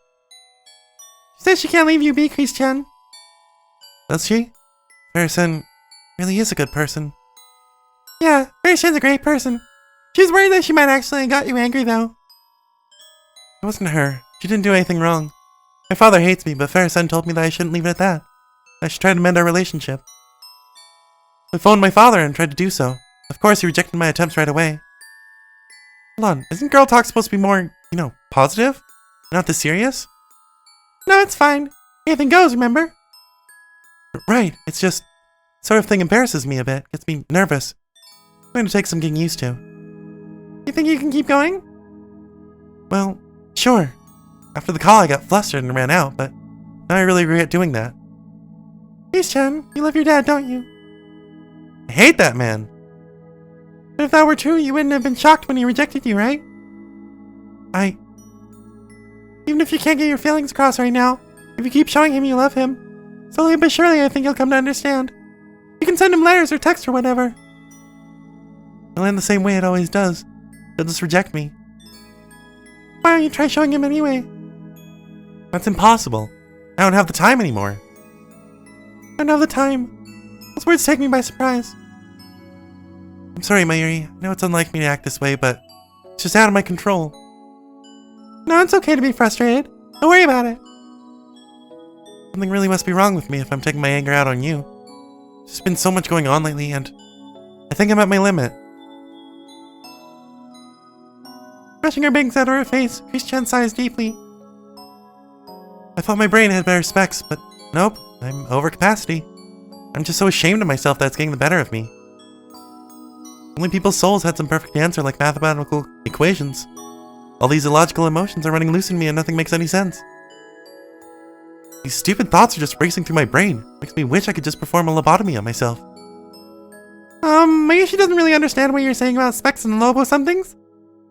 She says she can't leave you be, Chris-chan. Does she? Fairy-chan really is a good person. Yeah, Fairy-chan's a great person. She was worried that she might actually have got you angry though. It wasn't her. She didn't do anything wrong. My father hates me, but Fairy-chan told me that I shouldn't leave it at that. I should try to mend our relationship. I phoned my father and tried to do so. Of course, he rejected my attempts right away. Hold on, isn't girl talk supposed to be more, positive? Not this serious? No, it's fine. Anything goes, remember? Right, it's just, sort of thing embarrasses me a bit, gets me nervous. I'm going to take some getting used to. You think you can keep going? Well, sure. After the call I got flustered and ran out, but now I really regret doing that. Peace-chan, you love your dad, don't you? I hate that man. But if that were true, you wouldn't have been shocked when he rejected you, right? Even if you can't get your feelings across right now, if you keep showing him you love him, slowly but surely I think he'll come to understand. You can send him letters or texts or whatever. It'll end the same way it always does. He'll just reject me. Why don't you try showing him anyway? That's impossible. I don't have the time anymore. I don't have the time. Those words take me by surprise. I'm sorry, Mayuri. I know it's unlike me to act this way, but it's just out of my control. No, it's okay to be frustrated. Don't worry about it. Something really must be wrong with me if I'm taking my anger out on you. There's just been so much going on lately, and I think I'm at my limit. Brushing her bangs out of her face, Chris-chan sighs deeply. I thought my brain had better specs, but nope, I'm over capacity. I'm just so ashamed of myself that it's getting the better of me. Only people's souls had some perfect answer like mathematical equations. All these illogical emotions are running loose in me and nothing makes any sense. These stupid thoughts are just racing through my brain. Makes me wish I could just perform a lobotomy on myself. Mayushi doesn't really understand what you're saying about specs and lobo somethings.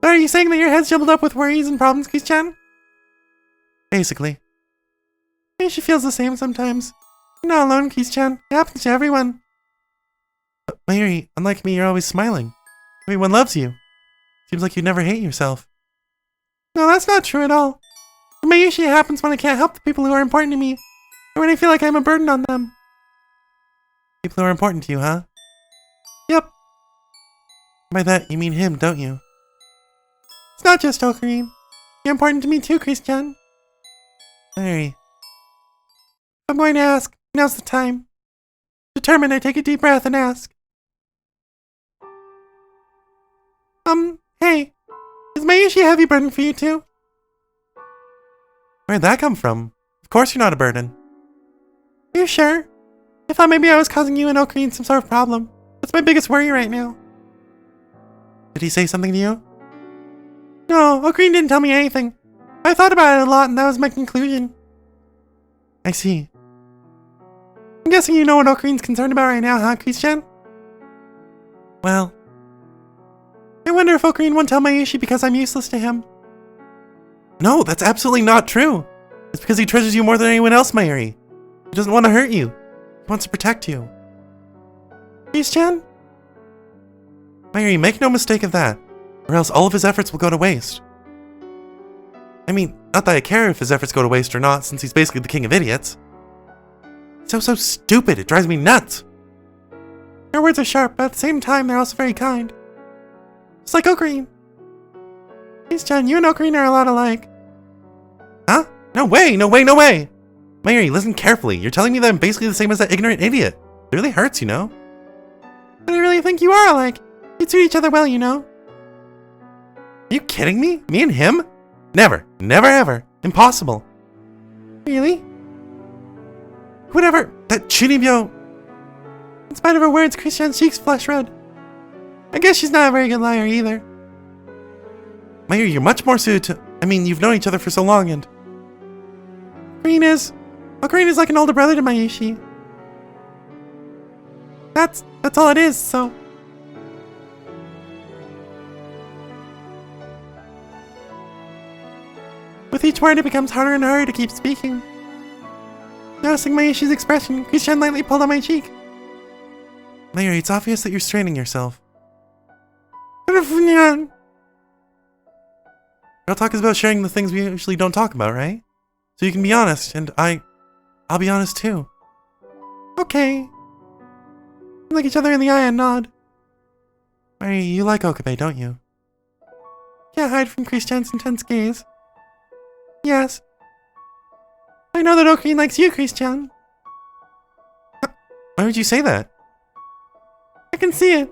But are you saying that your head's jumbled up with worries and problems, Chris-chan? Basically. Mayushi feels the same sometimes. You're not alone, Chris-chan. It happens to everyone. But Mayuri, unlike me, you're always smiling. Everyone loves you. Seems like you never hate yourself. No, that's not true at all. For Mayushi, it happens when I can't help the people who are important to me, or when I feel like I'm a burden on them. People who are important to you, huh? Yep. By that, you mean him, don't you? It's not just Ocarine. You're important to me too, Chris-chan. Mayuri. I'm going to ask. Now's the time. Determined, I take a deep breath and ask. Hey. Is Mayushi a heavy burden for you too? Where'd that come from? Of course you're not a burden. Are you sure? I thought maybe I was causing you and Ocarine some sort of problem. That's my biggest worry right now. Did he say something to you? No, Ocarine didn't tell me anything. I thought about it a lot and that was my conclusion. I see. I'm guessing you know what Ocarine's concerned about right now, huh, Christian? Well, I wonder if Ocarine won't tell Mayushi because I'm useless to him. No, that's absolutely not true. It's because he treasures you more than anyone else, Mayuri. He doesn't want to hurt you. He wants to protect you. Christian? Mayuri, make no mistake of that, or else all of his efforts will go to waste. I mean, not that I care if his efforts go to waste or not, since he's basically the king of idiots. So stupid, it drives me nuts. Your words are sharp, but at the same time, they're also very kind. Just like Ocarine. Christian, you and Ocarine are a lot alike. Huh? No way, no way, no way! Mayuri, listen carefully. You're telling me that I'm basically the same as that ignorant idiot. It really hurts, you know? But I really think you are alike. You suit each other well, you know? Are you kidding me? Me and him? Never. Never ever. Impossible. Really? Whatever. That Chunibyo. In spite of her words, Christian's cheeks flush red. I guess she's not a very good liar either. Mayuri, you're much more suited to... I mean, you've known each other for so long and... Ocarine is like an older brother to Mayushi. That's all it is, so... With each word, it becomes harder and harder to keep speaking. Noticing Mayushi's expression, Christian lightly pulled on my cheek. Mayuri, it's obvious that you're straining yourself. Girl talk is about sharing the things we usually don't talk about, right? So you can be honest, and I'll be honest too. Okay. We look each other in the eye and nod. Mayuri, you like Okabe, don't you? Can't hide from Christian's intense gaze. Yes. I know that Ocarine likes you, Christian. Why would you say that? I can see it.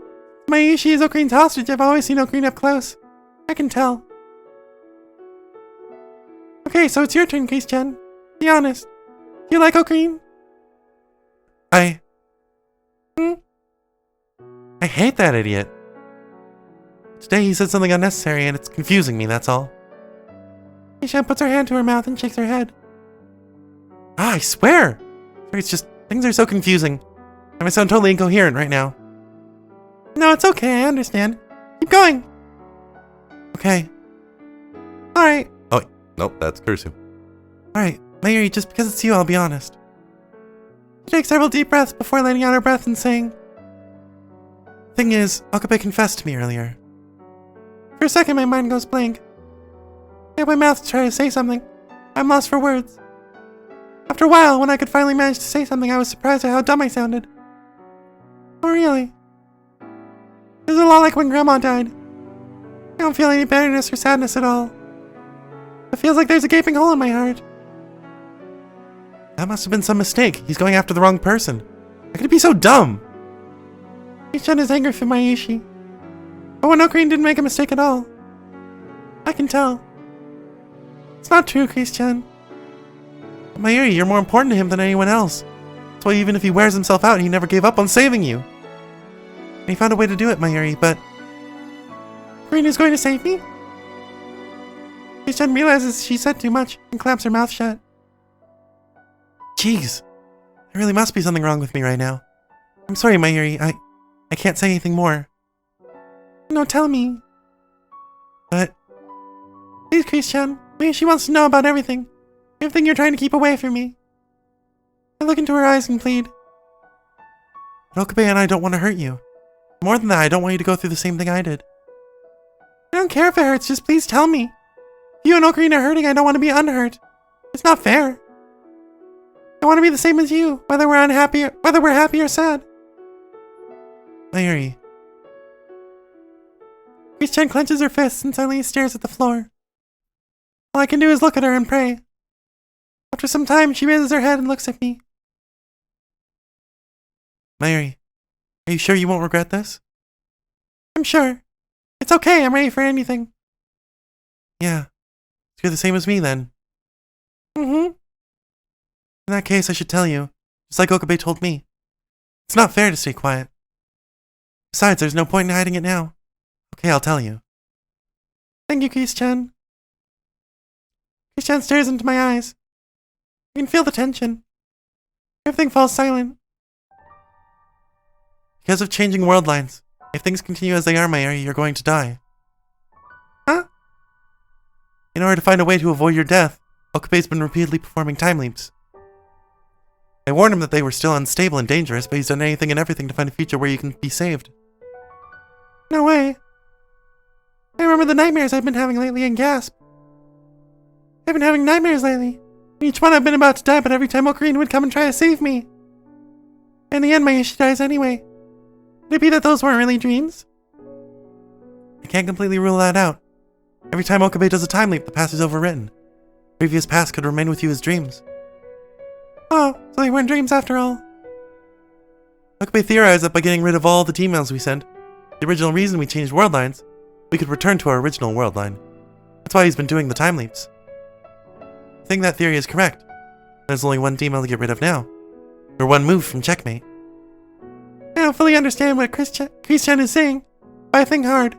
Mayushi is Ocarine's hostage. I've always seen Ocarine up close. I can tell. Okay, so it's your turn, Christian. Be honest. Do you like Ocarine? I hate that idiot. Today he said something unnecessary and it's confusing me, that's all. Christian puts her hand to her mouth and shakes her head. I swear! It's just, things are so confusing. And I sound totally incoherent right now. No, it's okay, I understand. Keep going. Okay. Alright. Oh, wait. Nope, that's cursive. Alright, Mayuri, just because it's you, I'll be honest. She takes several deep breaths before letting out her breath and saying, Thing is, Okabe confessed to me earlier. For a second, my mind goes blank. I have my mouth to try to say something. I'm lost for words. After a while, when I could finally manage to say something, I was surprised at how dumb I sounded. Oh, really? It was a lot like when Grandma died. I don't feel any bitterness or sadness at all. It feels like there's a gaping hole in my heart. That must have been some mistake. He's going after the wrong person. How could he be so dumb? Christian is angry for Mayushi. But when Ocarine didn't make a mistake at all. I can tell. It's not true, Christian. Mayuri, you're more important to him than anyone else. That's why even if he wears himself out, he never gave up on saving you. And he found a way to do it, Mayuri, but... Ocarine is going to save me? Christian realizes she said too much and clamps her mouth shut. Jeez. There really must be something wrong with me right now. I'm sorry, Mayuri. I can't say anything more. No, tell me. But... Please, Christian. She wants to know about everything. Everything you're trying to keep away from me. I look into her eyes and plead. But Okabe and I don't want to hurt you. More than that, I don't want you to go through the same thing I did. I don't care if it hurts, just please tell me. If you and Ocarine are hurting, I don't want to be unhurt. It's not fair. I want to be the same as you, whether we're happy or sad. Mayuri. Christian clenches her fists and suddenly stares at the floor. All I can do is look at her and pray. After some time, she raises her head and looks at me. Mayuri, are you sure you won't regret this? I'm sure. It's okay, I'm ready for anything. Yeah. You're the same as me, then. Mm-hmm. In that case, I should tell you, just like Okabe told me. It's not fair to stay quiet. Besides, there's no point in hiding it now. Okay, I'll tell you. Thank you, Chris-chan. Chris-chan stares into my eyes. I can feel the tension. Everything falls silent. Because of changing world lines, if things continue as they are, Mayuri, you're going to die. Huh? In order to find a way to avoid your death, Okabe's been repeatedly performing time leaps. I warned him that they were still unstable and dangerous, but he's done anything and everything to find a future where you can be saved. No way. I remember the nightmares I've been having lately and gasp. I've been having nightmares lately. Each one I've been about to die, but every time Ocarina would come and try to save me. In the end, Mayushi dies anyway. Could it be that those weren't really dreams? I can't completely rule that out. Every time Okabe does a time leap, the past is overwritten. Previous past could remain with you as dreams. Oh, so they weren't dreams after all. Okabe theorized that by getting rid of all the emails we sent, the original reason we changed world lines, we could return to our original world line. That's why he's been doing the time leaps. I think that theory is correct. There's only one email to get rid of now. We're one move from checkmate. I don't fully understand what Chris-chan is saying, but I think hard.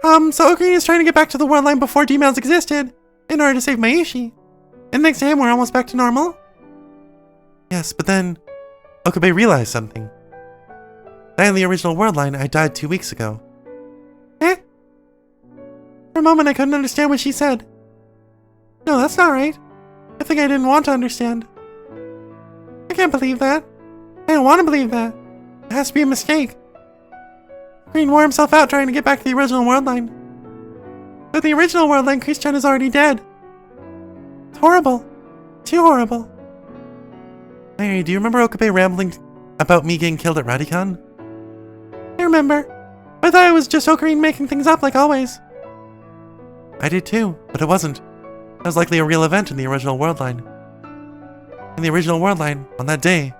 So Ocarina is trying to get back to the world line before D-Mails existed, in order to save Mayushi. And thanks to him, we're almost back to normal? Yes, but then Okabe realized something. I in the original world line, I died 2 weeks ago. Eh? For a moment, I couldn't understand what she said. No, that's not right. I think I didn't want to understand. I can't believe that. I don't want to believe that. It has to be a mistake. Green wore himself out trying to get back to the original world line. But the original world line, Chris-chan is already dead. It's horrible. Too horrible. Mary, do you remember Okabe rambling about me getting killed at Radicon? I remember. I thought it was just Ocarina making things up like always. I did too, but it wasn't. That was likely a real event in the original world line. In the original world line, on that day,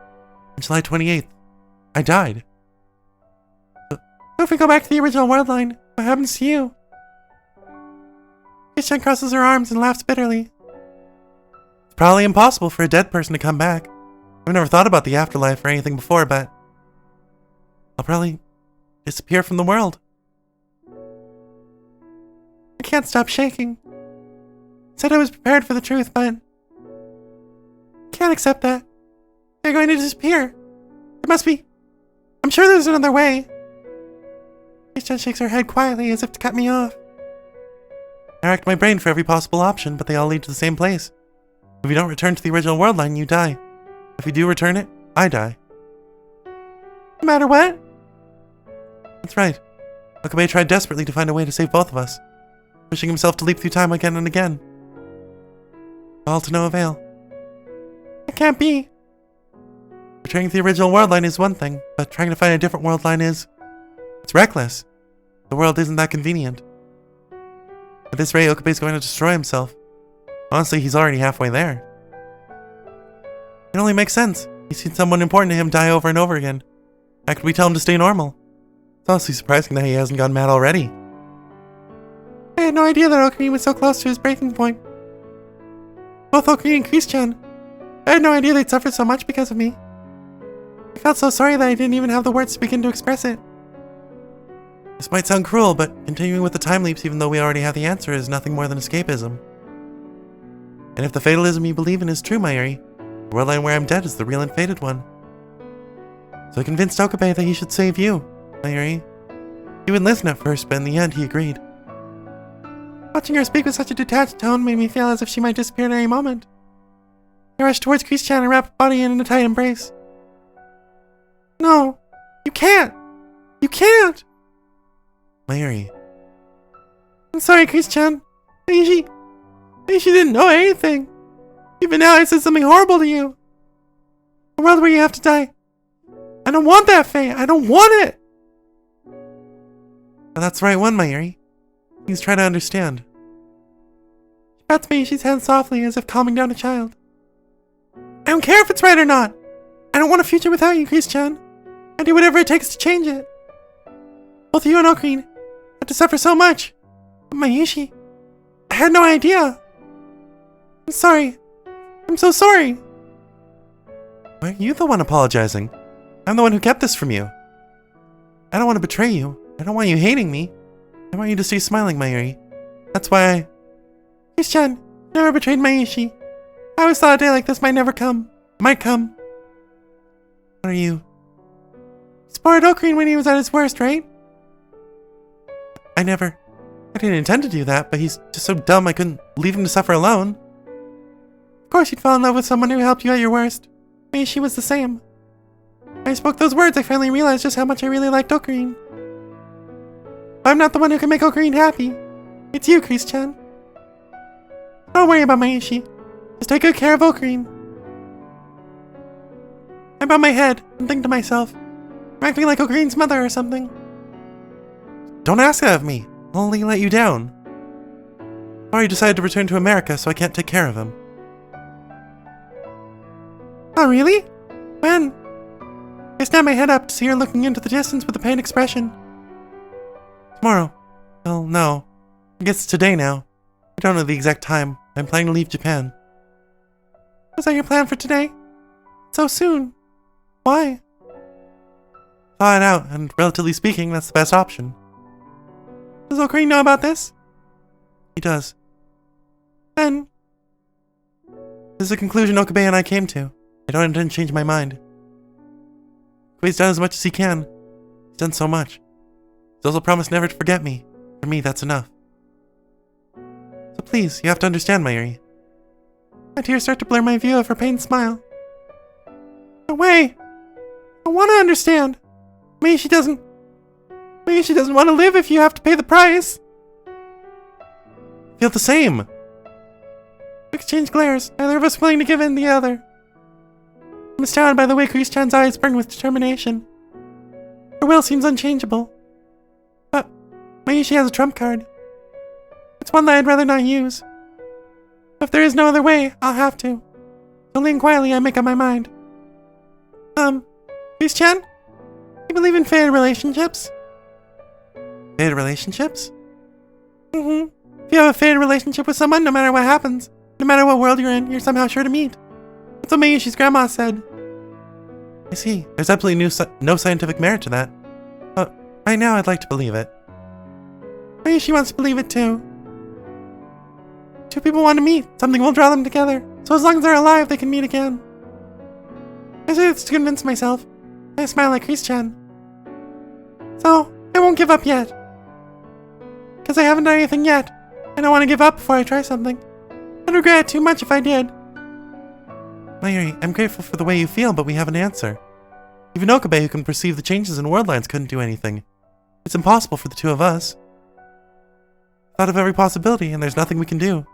on July 28th, I died. So if we go back to the original world line, what happens to you? Chris-chan crosses her arms and laughs bitterly. It's probably impossible for a dead person to come back. I've never thought about the afterlife or anything before, but I'll probably disappear from the world. I can't stop shaking. I said I was prepared for the truth, but I can't accept that. They're going to disappear. There must be. I'm sure there's another way. Chris-chan shakes her head quietly as if to cut me off. I racked my brain for every possible option, but they all lead to the same place. If you don't return to the original world line, you die. If you do return it, I die. No matter what? That's right. Okabe tried desperately to find a way to save both of us, pushing himself to leap through time again and again. All to no avail. It can't be. Returning to the original world line is one thing, but trying to find a different world line is... it's reckless. The world isn't that convenient. At this rate, Okabe's going to destroy himself. Honestly, he's already halfway there. It only makes sense. He's seen someone important to him die over and over again. How could we tell him to stay normal? It's honestly surprising that he hasn't gone mad already. I had no idea that Ocarina was so close to his breaking point. Both Ocarina and Chris-chan. I had no idea they'd suffer so much because of me. I felt so sorry that I didn't even have the words to begin to express it. This might sound cruel, but continuing with the time leaps even though we already have the answer is nothing more than escapism. And if the fatalism you believe in is true, Mayuri, the world line where I'm dead is the real and fated one. So I convinced Okabe that he should save you, Mayuri. He wouldn't listen at first, but in the end he agreed. Watching her speak with such a detached tone made me feel as if she might disappear at any moment. I rushed towards Chris-chan and wrapped her body in a tight embrace. No, you can't! You can't! Mayuri. I'm sorry, Chris-chan. She didn't know anything. Even now I said something horrible to you. A world where you have to die. I don't want that fate. I don't want it. But that's the right one, Mayuri. Please try to understand. She pats Mayushi's hand softly as if calming down a child. I don't care if it's right or not. I don't want a future without you, Chris-chan. I do whatever it takes to change it. Both you and Ocarina had to suffer so much. But Mayushi, I had no idea. I'm sorry. I'm so sorry. Why are you the one apologizing? I'm the one who kept this from you. I don't want to betray you. I don't want you hating me. I want you to stay smiling, Mayuri. That's why Chris-chan, never betrayed Maishi. I always thought a day like this might come. What are you? He spoiled Ocarine when he was at his worst, right? I didn't intend to do that, but he's just so dumb I couldn't leave him to suffer alone. Of course you'd fall in love with someone who helped you at your worst. Maishi was the same. When I spoke those words, I finally realized just how much I really liked Ocarine. But I'm not the one who can make Ocarine happy. It's you, Chris-chan. Don't worry about Maishi. Just take good care of Ocarine. I bow my head and think to myself, I'm acting like Okarine's mother or something. Don't ask that of me. I'll only let you down. I already decided to return to America, so I can't take care of him. Oh, really? When? I snap my head up to see her looking into the distance with a pained expression. Tomorrow. Well, no. I guess it's today now. I don't know the exact time. I'm planning to leave Japan. Was that your plan for today? So soon. Why? Thought it out, and relatively speaking, that's the best option. Does Ocarine know about this? He does. Then... This is a conclusion Okabe and I came to. I don't intend to change my mind. Okabe's done as much as he can. He's done so much. He's also promised never to forget me. For me, that's enough. So please, you have to understand, Mayuri. My tears start to blur my view of her pained smile. No way! I want to understand. Maybe she doesn't want to live if you have to pay the price. I feel the same. We exchange glares, neither of us willing to give in the other. I'm astounded by the way Chris-chan's eyes burn with determination. Her will seems unchangeable. But Maishi has a trump card. It's one that I'd rather not use. If there is no other way, I'll have to. Slowly and quietly, I make up my mind. Chris-chan? You believe in fated relationships? Fated relationships? Mm-hmm. If you have a fated relationship with someone, no matter what happens, no matter what world you're in, you're somehow sure to meet. That's what Mayushi's grandma said. I see. There's absolutely no scientific merit to that. But right now, I'd like to believe it. Mayushi wants to believe it too. Two people want to meet. Something will draw them together. So as long as they're alive, they can meet again. I say this to convince myself. I smile like Chris-chan. So, I won't give up yet. Because I haven't done anything yet. I don't want to give up before I try something. I'd regret it too much if I did. Mayuri, I'm grateful for the way you feel, but we have an answer. Even Okabe, who can perceive the changes in world lines, couldn't do anything. It's impossible for the two of us. Thought of every possibility, and there's nothing we can do.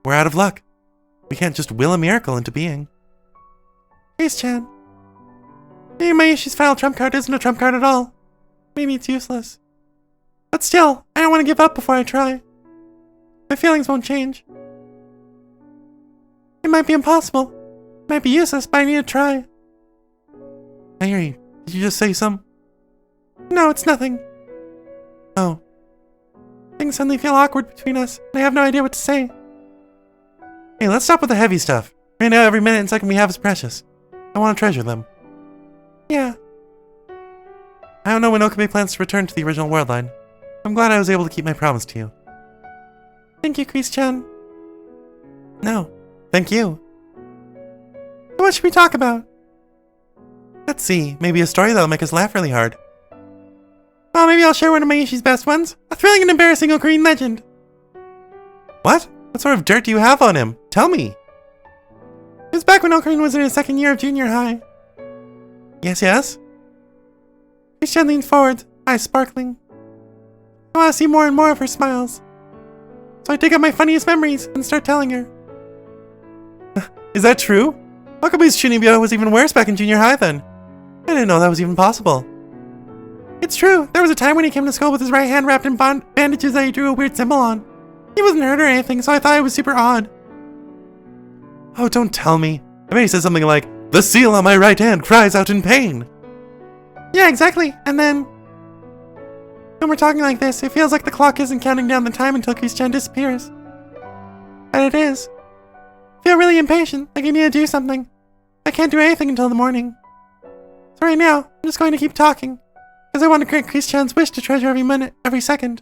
We're out of luck. We can't just will a miracle into being. Chris-chan. Maybe Mayushi's final trump card isn't a trump card at all. Maybe it's useless. But still, I don't want to give up before I try. My feelings won't change. It might be impossible. It might be useless, but I need to try. Mayuri, did you just say some? No, it's nothing. Oh. Things suddenly feel awkward between us, and I have no idea what to say. Hey, let's stop with the heavy stuff. Right now, every minute and second we have is precious. I want to treasure them. Yeah. I don't know when Okabe plans to return to the original world line. I'm glad I was able to keep my promise to you. Thank you, Chris-chan. No, thank you. What should we talk about? Let's see, maybe a story that'll make us laugh really hard. Well, maybe I'll share one of Mayushi's best ones. A thrilling and embarrassing Ocarine legend. What? What sort of dirt do you have on him? Tell me. It was back when Ocarine was in his second year of junior high. Yes? Chris-chan leans forward, eyes sparkling. I want to see more and more of her smiles. So I dig up my funniest memories and start telling her. Is that true? Okabe's Chunibyo was even worse back in junior high then. I didn't know that was even possible. It's true. There was a time when he came to school with his right hand wrapped in bandages that he drew a weird symbol on. He wasn't hurt or anything, so I thought it was super odd. Oh, don't tell me. I bet he said something like, "The seal on my right hand cries out in pain." Yeah, exactly. And then, when we're talking like this, it feels like the clock isn't counting down the time until Chris-chan disappears. But it is. I feel really impatient, like I need to do something. I can't do anything until the morning. So right now, I'm just going to keep talking, because I want to grant Christian's wish to treasure every minute, every second.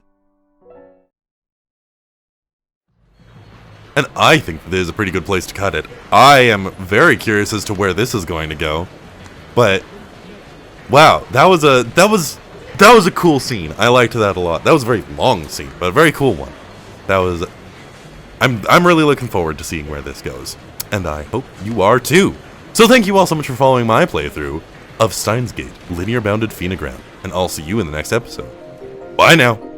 And I think this is a pretty good place to cut it. I am very curious as to where this is going to go. But wow, that was a cool scene. I liked that a lot. That was a very long scene, but a very cool one. I'm really looking forward to seeing where this goes. And I hope you are too. So thank you all so much for following my playthrough of Steins Gate Linear Bounded Phenogram. And I'll see you in the next episode. Bye now.